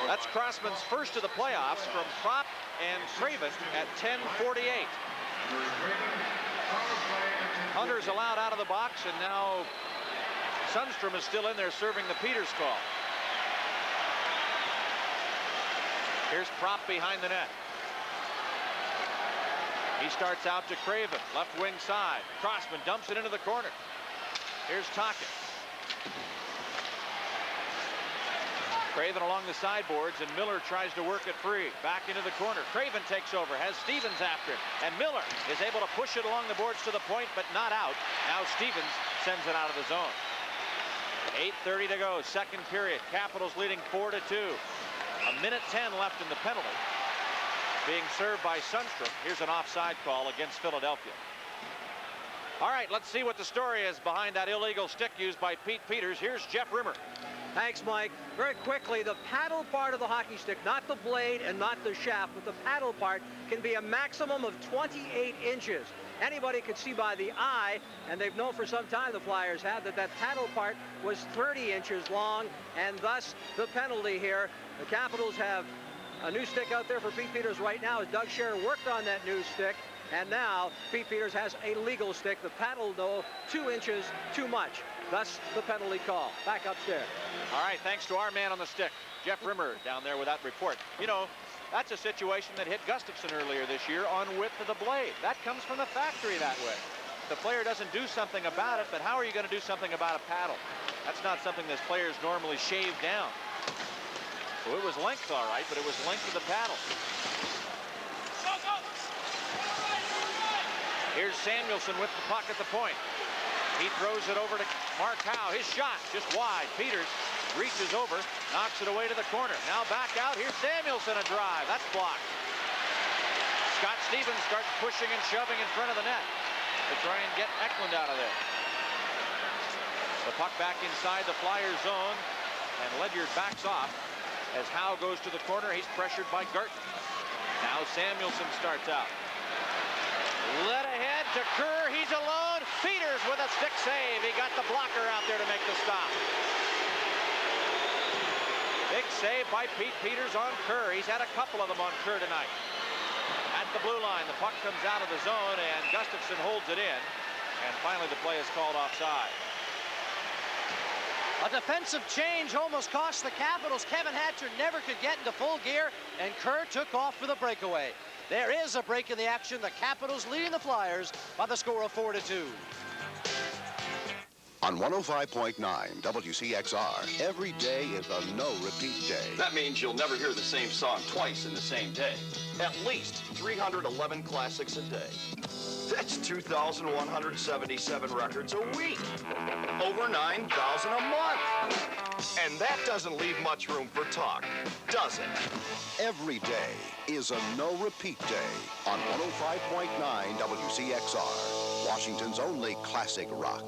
That's Crossman's first of the playoffs from Propp and Craven at 10:48. Hunter's allowed out of the box, and now Sundstrom is still in there serving the Peters call. Here's Propp behind the net. He starts out to Craven, left wing side. Crossman dumps it into the corner. Here's Tockett. Craven along the sideboards, and Miller tries to work it free. Back into the corner. Craven takes over, has Stevens after it, and Miller is able to push it along the boards to the point, but not out. Now Stevens sends it out of the zone. 8:30 to go, second period. Capitals leading 4-2. 1:10 left in the penalty. Being served by Sundstrom. Here's an offside call against Philadelphia. All right, let's see what the story is behind that illegal stick used by Pete Peters. Here's Jeff Rimmer. Thanks, Mike. Very quickly, the paddle part of the hockey stick, not the blade and not the shaft, but the paddle part can be a maximum of 28 inches. Anybody could see by the eye, and they've known for some time, the Flyers have, that paddle part was 30 inches long, and thus the penalty here. The Capitals have a new stick out there for Pete Peters right now as Doug Scherer worked on that new stick. And now Pete Peters has a legal stick. The paddle, though, 2 inches too much. Thus, the penalty call. Back upstairs. All right, thanks to our man on the stick, Jeff Rimmer, down there with that report. You know, that's a situation that hit Gustafsson earlier this year on width of the blade. That comes from the factory that way. The player doesn't do something about it, but how are you going to do something about a paddle? That's not something that players normally shave down. Well, it was length, all right, but it was length of the paddle. Here's Samuelson with the puck at the point. He throws it over to Mark Howe. His shot just wide. Peters reaches over, knocks it away to the corner. Now back out. Here's Samuelson, a drive. That's blocked. Scott Stevens starts pushing and shoving in front of the net to try and get Eklund out of there. The puck back inside the Flyers zone, and Ledyard backs off as Howe goes to the corner. He's pressured by Garten. Now Samuelson starts out. Led ahead to Kerr. He's alone. Peters with a stick save. He got the blocker out there to make the stop. Big save by Pete Peters on Kerr. He's had a couple of them on Kerr tonight. At the blue line, the puck comes out of the zone, and Gustafsson holds it in. And finally, the play is called offside. A defensive change almost cost the Capitals. Kevin Hatcher never could get into full gear, and Kerr took off for the breakaway. There is a break in the action. The Capitals leading the Flyers by the score of 4-2. On 105.9 WCXR, every day is a no-repeat day. That means you'll never hear the same song twice in the same day. At least 311 classics a day. That's 2,177 records a week. Over 9,000 a month. And that doesn't leave much room for talk, does it? Every day is a no-repeat day on 105.9 WCXR, Washington's only classic rock.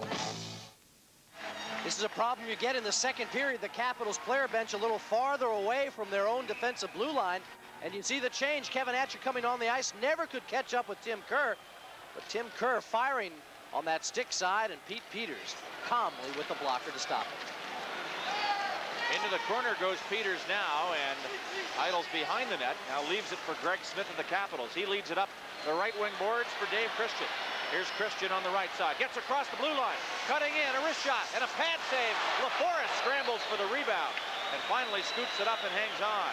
This is a problem you get in the second period. The Capitals player bench a little farther away from their own defensive blue line. And you see the change. Kevin Hatcher coming on the ice never could catch up with Tim Kerr. But Tim Kerr firing on that stick side, and Pete Peters calmly with the blocker to stop it. Into the corner goes Peters now, and idles behind the net. Now leaves it for Greg Smith of the Capitals. He leads it up the right wing boards for Dave Christian. Here's Christian on the right side. Gets across the blue line. Cutting in, a wrist shot, and a pad save. LaForest scrambles for the rebound, and finally scoops it up and hangs on.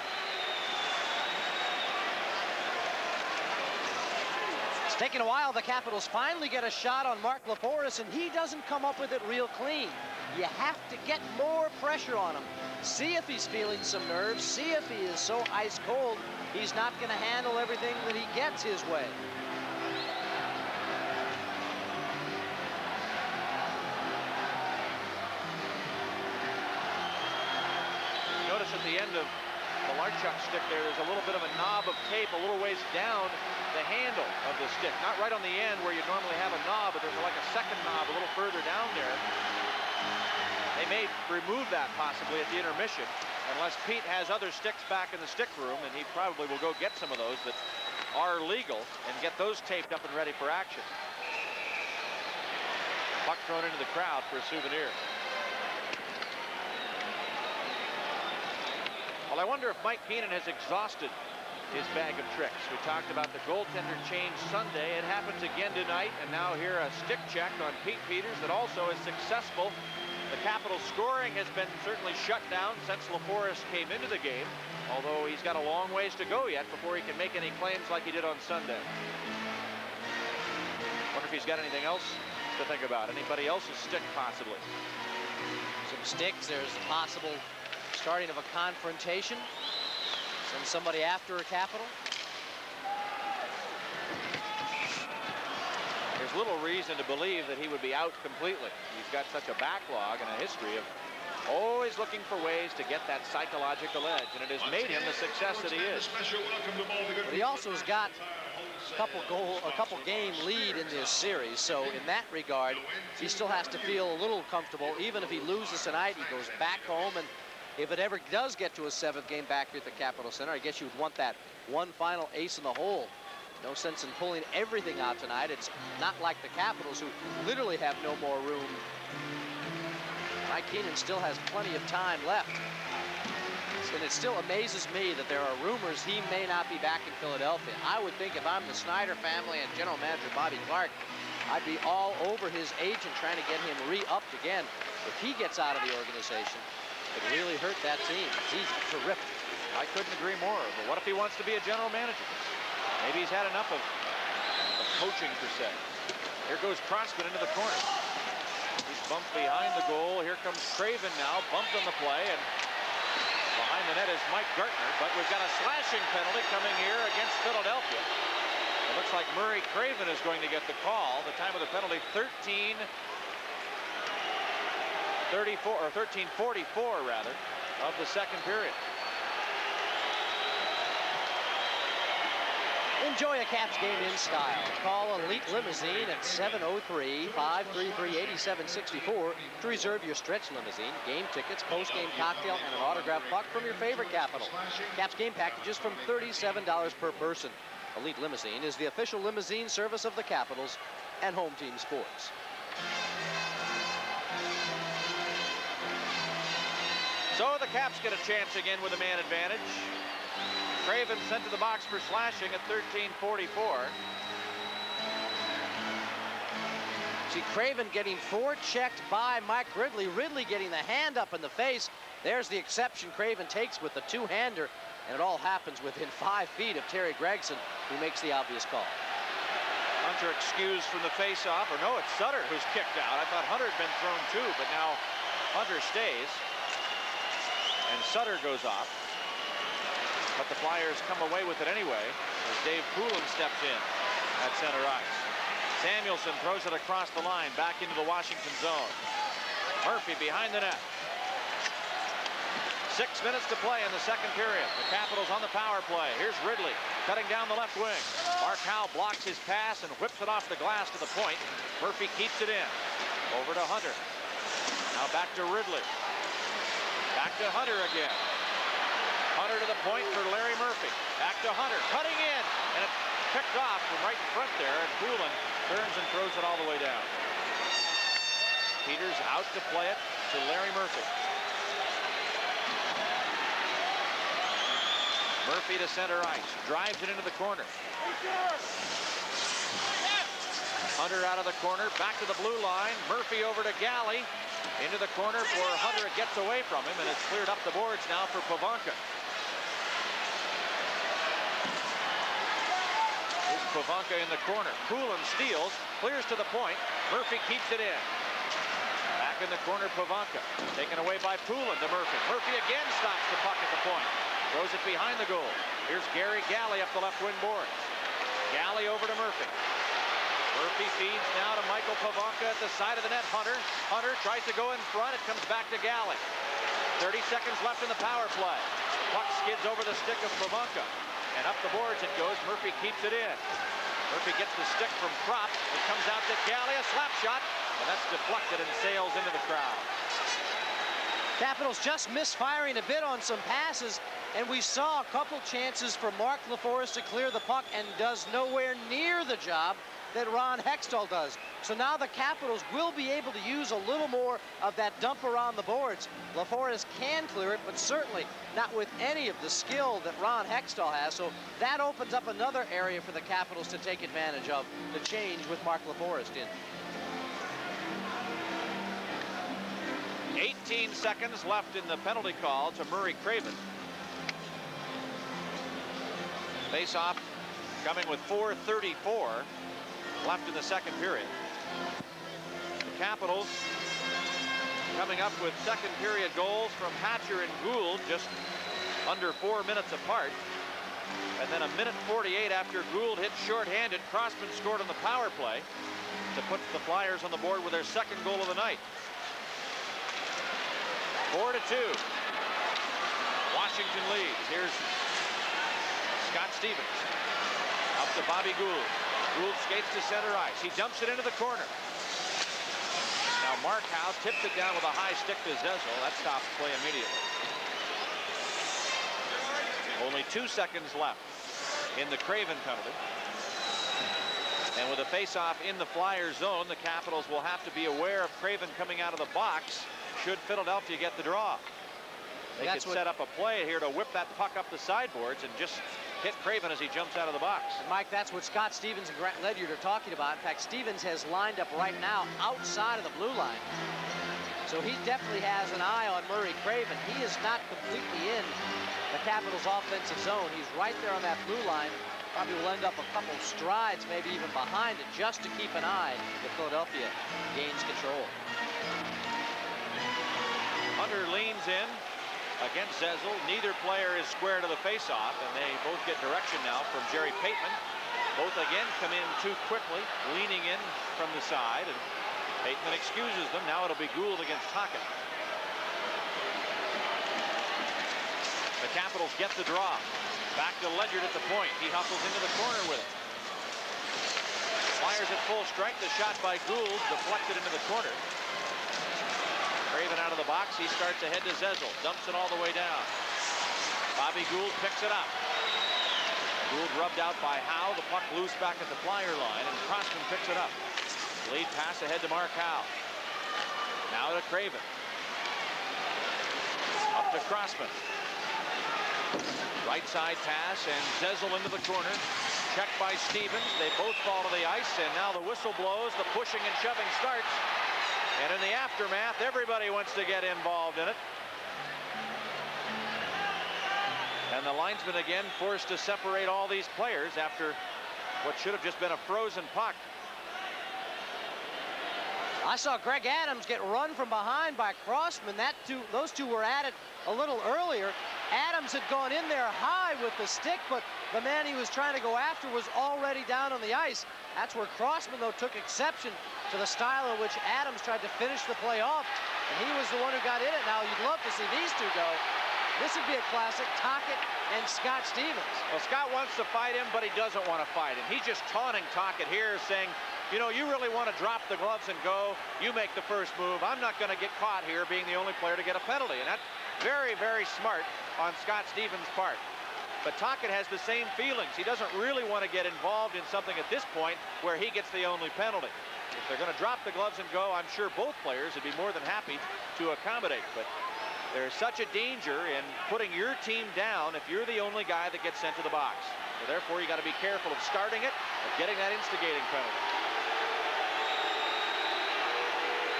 It's taken a while. The Capitals finally get a shot on Mark LaForest, and he doesn't come up with it real clean. You have to get more pressure on him. See if he's feeling some nerves. See if he is so ice cold he's not going to handle everything that he gets his way. Notice at the end of the Larchuk stick there's a little bit of a knob of tape a little ways down the handle of the stick. Not right on the end where you normally have a knob, but there's like a second knob a little further down there. They may remove that possibly at the intermission, unless Pete has other sticks back in the stick room, and he probably will go get some of those that are legal and get those taped up and ready for action. Puck thrown into the crowd for a souvenir. Well, I wonder if Mike Keenan has exhausted his bag of tricks. We talked about the goaltender change Sunday. It happens again tonight, and now here a stick check on Pete Peters that also is successful. The Capitals scoring has been certainly shut down since LaForest came into the game, although he's got a long ways to go yet before he can make any claims like he did on Sunday. Murphy's got anything else to think about. Anybody else's stick, possibly. Some sticks. There's possible starting of a confrontation. Send somebody after a Capital. There's little reason to believe that he would be out completely. He's got such a backlog and a history of always looking for ways to get that psychological edge, and it has made him the success that he is. But he also has got a couple game lead in this series, so in that regard, he still has to feel a little comfortable. Even if he loses tonight, he goes back home, and if it ever does get to a 7th game back here at the Capitol Center, I guess you would want that one final ace in the hole. No sense in pulling everything out tonight. It's not like the Capitals, who literally have no more room. Mike Keenan still has plenty of time left. And it still amazes me that there are rumors he may not be back in Philadelphia. I would think if I'm the Snyder family and general manager Bobby Clark, I'd be all over his agent trying to get him re-upped again. If he gets out of the organization, it really hurt that team. He's terrific. I couldn't agree more. But what if he wants to be a general manager? Maybe he's had enough of coaching, per se. Here goes Crossman into the corner. He's bumped behind the goal. Here comes Craven now, bumped on the play, and behind the net is Mike Gartner. But we've got a slashing penalty coming here against Philadelphia. It looks like Murray Craven is going to get the call. The time of the penalty, 13:34, or 13:44 rather, of the second period. Enjoy a Caps game in style. Call Elite Limousine at 703-533-8764 to reserve your stretch limousine, game tickets, post-game cocktail, and an autographed puck from your favorite Capital. Caps game packages from $37 per person. Elite Limousine is the official limousine service of the Capitals and home team sports. So the Caps get a chance again with a man advantage. Craven sent to the box for slashing at 13:44. See Craven getting forechecked by Mike Ridley. Ridley getting the hand up in the face. There's the exception Craven takes with the two-hander, and it all happens within 5 feet of Terry Gregson, who makes the obvious call. Hunter excused from the face-off, or no, it's Sutter who's kicked out. I thought Hunter had been thrown too, but now Hunter stays, and Sutter goes off. But the Flyers come away with it anyway as Dave Poulin steps in at center ice. Samuelson throws it across the line back into the Washington zone. Murphy behind the net. 6 minutes to play in the second period. The Capitals on the power play. Here's Ridley cutting down the left wing. Mark Howe blocks his pass and whips it off the glass to the point. Murphy keeps it in. Over to Hunter. Now back to Ridley. Back to Hunter again. Hunter to the point for Larry Murphy. Back to Hunter, cutting in, and it's picked off from right in front there, and Poulin turns and throws it all the way down. Peters out to play it to Larry Murphy. Murphy to center ice, drives it into the corner. Hunter out of the corner, back to the blue line. Murphy over to Galley, into the corner for Hunter. It gets away from him, and it's cleared up the boards now for Pavanka. Pavanka in the corner. Poulin steals, clears to the point. Murphy keeps it in. Back in the corner, Pavanka. Taken away by Poulin to Murphy. Murphy again stops the puck at the point. Throws it behind the goal. Here's Gary Galley up the left wing boards. Galley over to Murphy. Murphy feeds now to Michael Pavanka at the side of the net. Hunter tries to go in front. It comes back to Galley. 30 seconds left in the power play. Puck skids over the stick of Pavanka. And up the boards it goes. Murphy keeps it in. Murphy gets the stick from Prop. It comes out to Galley, a slap shot, and that's deflected and sails into the crowd. Capitals just misfiring a bit on some passes, and we saw a couple chances for Mark LaForest to clear the puck, and does nowhere near the job that Ron Hextall does. So now the Capitals will be able to use a little more of that dump around the boards. LaForest can clear it, but certainly not with any of the skill that Ron Hextall has. So that opens up another area for the Capitals to take advantage of, the change with Mark LaForest in. 18 seconds left in the penalty call to Murray Craven. Face-off coming with 4:34. left in the second period. The Capitals coming up with second period goals from Hatcher and Gould, just under 4 minutes apart. And then a minute 48 after Gould hit shorthanded, Crossman scored on the power play to put the Flyers on the board with their second goal of the night. 4-2. Washington leads. Here's Scott Stevens. Up to Bobby Gould. Gould skates to center ice. He dumps it into the corner. Now Mark Howe tipped it down with a high stick to Zezel. That stops play immediately. Only 2 seconds left in the Craven penalty. And with a face-off in the Flyers zone, the Capitals will have to be aware of Craven coming out of the box should Philadelphia get the draw. They could set up a play here to whip that puck up the sideboards and just hit Craven as he jumps out of the box. And Mike, that's what Scott Stevens and Grant Ledyard are talking about. In fact, Stevens has lined up right now outside of the blue line. So he definitely has an eye on Murray Craven. He is not completely in the Capitals' offensive zone. He's right there on that blue line. Probably will end up a couple strides, maybe even behind it, just to keep an eye if Philadelphia gains control. Hunter leans in against Zezel. Neither player is square to the faceoff, and they both get direction now from Jerry Pateman. Both again come in too quickly, leaning in from the side, and Pateman excuses them. Now it'll be Gould against Tocchet. The Capitals get the draw. Back to Ledyard at the point. He hustles into the corner with it. Flyers at full strength. The shot by Gould deflected into the corner. Craven out of the box. He starts ahead to Zezel. Dumps it all the way down. Bobby Gould picks it up. Gould rubbed out by Howe. The puck loose back at the Flyer line, and Crossman picks it up. Lead pass ahead to Mark Howe. Now to Craven. Up to Crossman. Right side pass, and Zezel into the corner. Checked by Stevens. They both fall to the ice, and now the whistle blows. The pushing and shoving starts. And in the aftermath, everybody wants to get involved in it. And the linesman again forced to separate all these players after what should have just been a frozen puck. I saw Greg Adams get run from behind by Crossman. Those two were at it a little earlier. Adams had gone in there high with the stick, but the man he was trying to go after was already down on the ice. That's where Crossman, though, took exception to the style in which Adams tried to finish the play off, and he was the one who got in it. Now, you'd love to see these two go. This would be a classic, Tocchet and Scott Stevens. Well, Scott wants to fight him, but he doesn't want to fight him. He's just taunting Tocchet here, saying, you know, you really want to drop the gloves and go. You make the first move. I'm not going to get caught here being the only player to get a penalty. And that's very, very smart on Scott Stevens' part. But Tocchet has the same feelings. He doesn't really want to get involved in something at this point where he gets the only penalty. If they're going to drop the gloves and go, I'm sure both players would be more than happy to accommodate. But there's such a danger in putting your team down if you're the only guy that gets sent to the box. So therefore, you got to be careful of starting it, of getting that instigating penalty.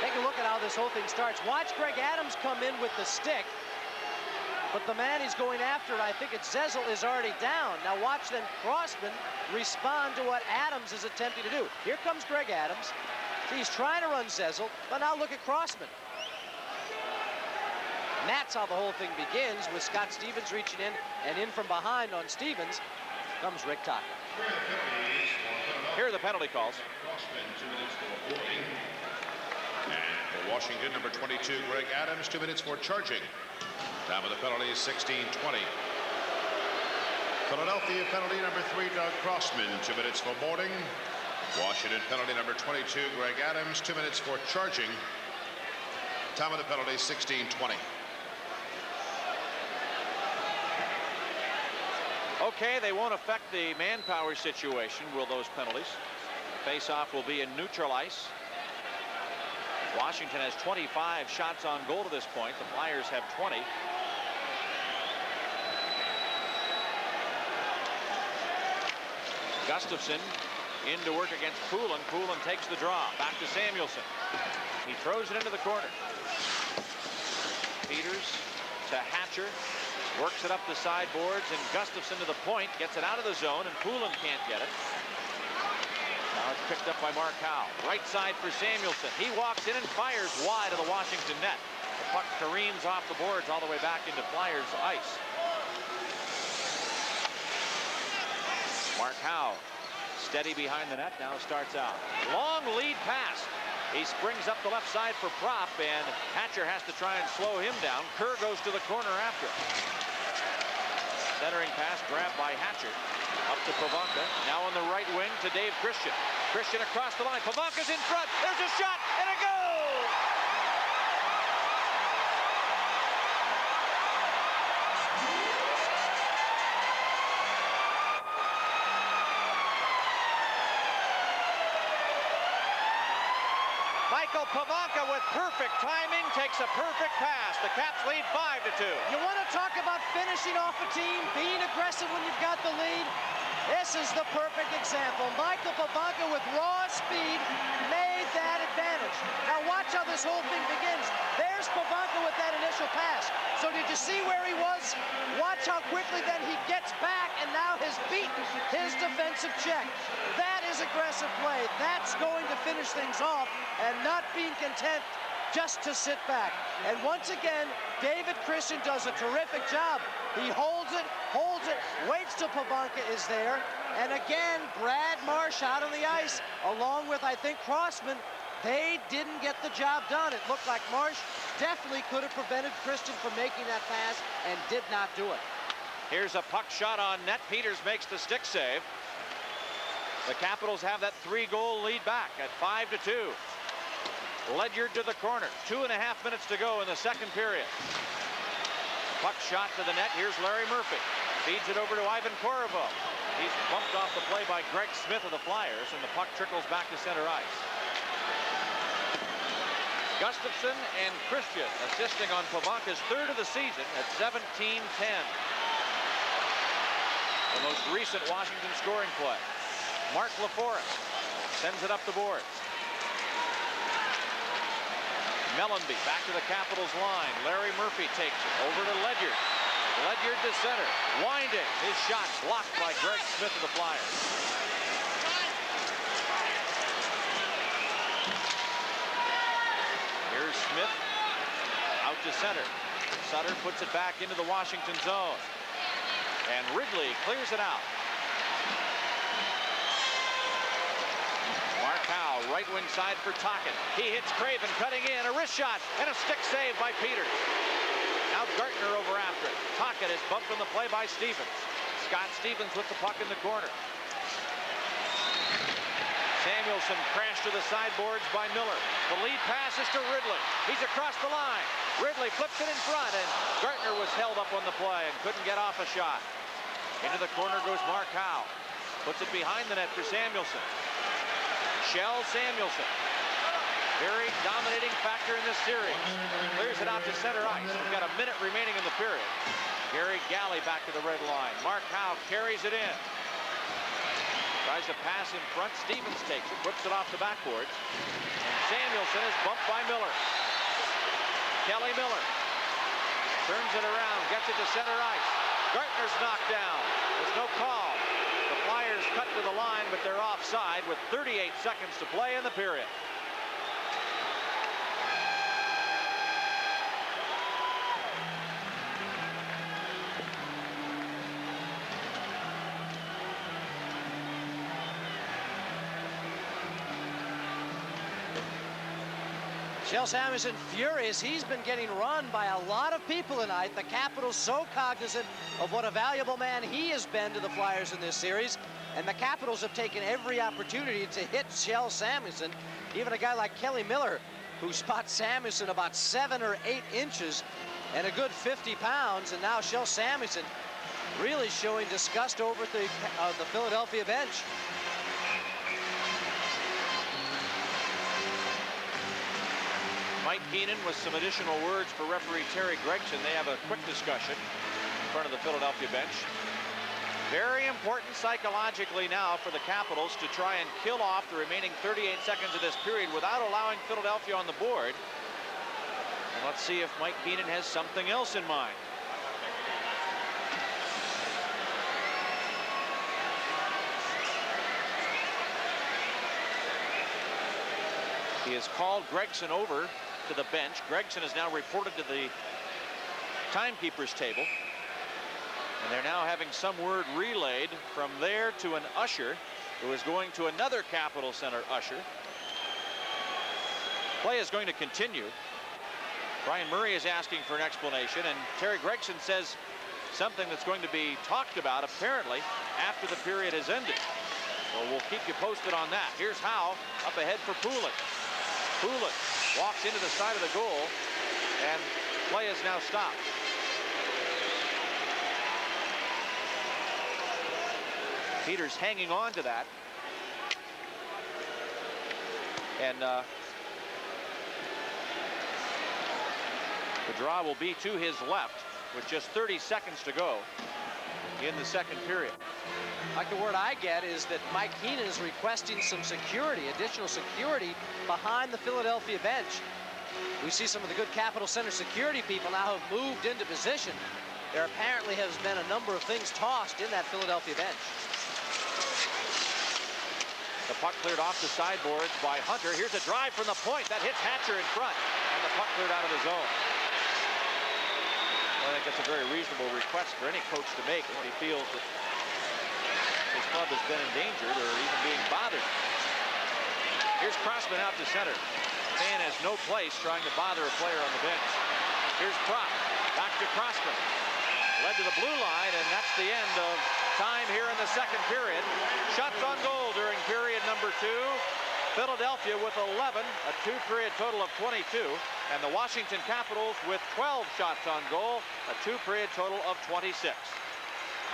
Take a look at how this whole thing starts. Watch Greg Adams come in with the stick, but the man he's going after, I think it's Zezel, is already down. Now watch then Crossman respond to what Adams is attempting to do. Here comes Greg Adams. He's trying to run Zezel, but now look at Crossman. And that's how the whole thing begins, with Scott Stevens reaching in, and in from behind on Stevens comes Rick Tocchet. Here are the penalty calls. And for Washington, number 22, Greg Adams, 2 minutes for charging. Time of the penalty is 16:20. Philadelphia penalty number 3, Doug Crossman, 2 minutes for boarding. Washington penalty number 22, Greg Adams, 2 minutes for charging. Time of the penalty 16:20. Okay, they won't affect the manpower situation, will those penalties? Face-off will be in neutral ice. Washington has 25 shots on goal to this point. The Flyers have 20. Gustafsson in to work against Poulin. Poulin takes the draw. Back to Samuelson. He throws it into the corner. Peters to Hatcher. Works it up the sideboards, and Gustafsson to the point. Gets it out of the zone, and Poulin can't get it. Now it's picked up by Mark Howe. Right side for Samuelson. He walks in and fires wide of the Washington net. The puck careens off the boards all the way back into Flyers ice. Mark Howe, steady behind the net, now starts out. Long lead pass. He springs up the left side for Prop, and Hatcher has to try and slow him down. Kerr goes to the corner after. Centering pass grabbed by Hatcher. Up to Pavanka. Now on the right wing to Dave Christian. Christian across the line. Pavanka's in front. There's a shot and a goal! Michael Pavanka with perfect timing takes a perfect pass. The Caps lead 5-2. You want to talk about finishing off a team, being aggressive when you've got the lead? This is the perfect example. Michael Pavanka with raw speed made that advantage. Now watch how this whole thing begins. There's Pavanka with that initial pass. So did you see where he was? Watch how quickly then he gets back and now has beaten his defensive check. That is aggressive play. That's going to finish things off and not being content just to sit back. And once again, David Christian does a terrific job. He holds it, waits till Pavanka is there. And again, Brad Marsh out on the ice, along with, I think, Crossman. They didn't get the job done. It looked like Marsh definitely could have prevented Christian from making that pass and did not do it. Here's a puck shot on net. Peters makes the stick save. The Capitals have that 3-goal lead back at 5-2. Ledyard to the corner. 2.5 minutes to go in the second period. Puck shot to the net. Here's Larry Murphy. Feeds it over to Ivan Korovo. He's bumped off the play by Greg Smith of the Flyers, and the puck trickles back to center ice. Gustafsson and Christian assisting on Pavanka's third of the season at 17-10. The most recent Washington scoring play. Mark LaForest sends it up the boards. Mellenby back to the Capitals line. Larry Murphy takes it over to Ledyard. Ledyard to center. Winding. His shot blocked by Greg Smith of the Flyers. Here's Smith out to center. Sutter puts it back into the Washington zone. And Ridley clears it out. Mark Howe, right wing side for Tocchet. He hits Craven, cutting in, a wrist shot, and a stick save by Peters. Now Gartner over after it. Tocchet is bumped on the play by Stevens. Scott Stevens with the puck in the corner. Samuelson crashed to the sideboards by Miller. The lead pass is to Ridley. He's across the line. Ridley flips it in front, and Gartner was held up on the play and couldn't get off a shot. Into the corner goes Mark Howe. Puts it behind the net for Samuelson. Shell Samuelson. Very dominating factor in this series. Clears it out to center ice. We've got a minute remaining in the period. Gary Galley back to the red line. Mark Howe carries it in. Tries to pass in front. Stevens takes it. Whips it off the backboards. And Samuelson is bumped by Miller. Kelly Miller turns it around. Gets it to center ice. Gartner's knocked down. There's no call. The Flyers cut to the line, but they're offside with 38 seconds to play in the period. Shell Samuelson furious. He's been getting run by a lot of people tonight. The Capitals so cognizant of what a valuable man he has been to the Flyers in this series. And the Capitals have taken every opportunity to hit Shell Samuelson. Even a guy like Kelly Miller, who spots Samuelson about 7 or 8 inches and a good 50 pounds. And now Shell Samuelson really showing disgust over at the Philadelphia bench. Mike Keenan with some additional words for referee Terry Gregson. They have a quick discussion in front of the Philadelphia bench. Very important psychologically now for the Capitals to try and kill off the remaining 38 seconds of this period without allowing Philadelphia on the board. And let's see if Mike Keenan has something else in mind. He has called Gregson over to the bench. Gregson is now reported to the timekeeper's table. And they're now having some word relayed from there to an usher who is going to another Capitol Center usher. Play is going to continue. Brian Murray is asking for an explanation, and Terry Gregson says something that's going to be talked about apparently after the period has ended. So we'll keep you posted on that. Here's Howe up ahead for Poulin. Poulin walks into the side of the goal, and play is now stopped. Peters hanging on to that. And the draw will be to his left with just 30 seconds to go in the second period. Like the word I get is that Mike Heenan is requesting some security, additional security behind the Philadelphia bench. We see some of the good Capitol Center security people now have moved into position. There apparently has been a number of things tossed in that Philadelphia bench. The puck cleared off the sideboards by Hunter. Here's a drive from the point that hits Hatcher in front, and the puck cleared out of the zone. Well, I think that's a very reasonable request for any coach to make when he feels that his club has been endangered or even being bothered. Here's Crossman out to center. Man has no place trying to bother a player on the bench. Here's Prop. Back to Crossman. Led to the blue line, and that's the end of time here in the second period. Shots on goal during period number 2. Philadelphia with 11, a 2-period total of 22, and the Washington Capitals with 12 shots on goal, a 2-period total of 26.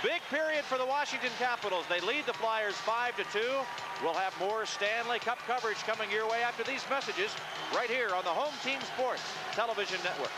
Big period for the Washington Capitals. They lead the Flyers 5-2. We'll have more Stanley Cup coverage coming your way after these messages right here on the Home Team Sports Television Network.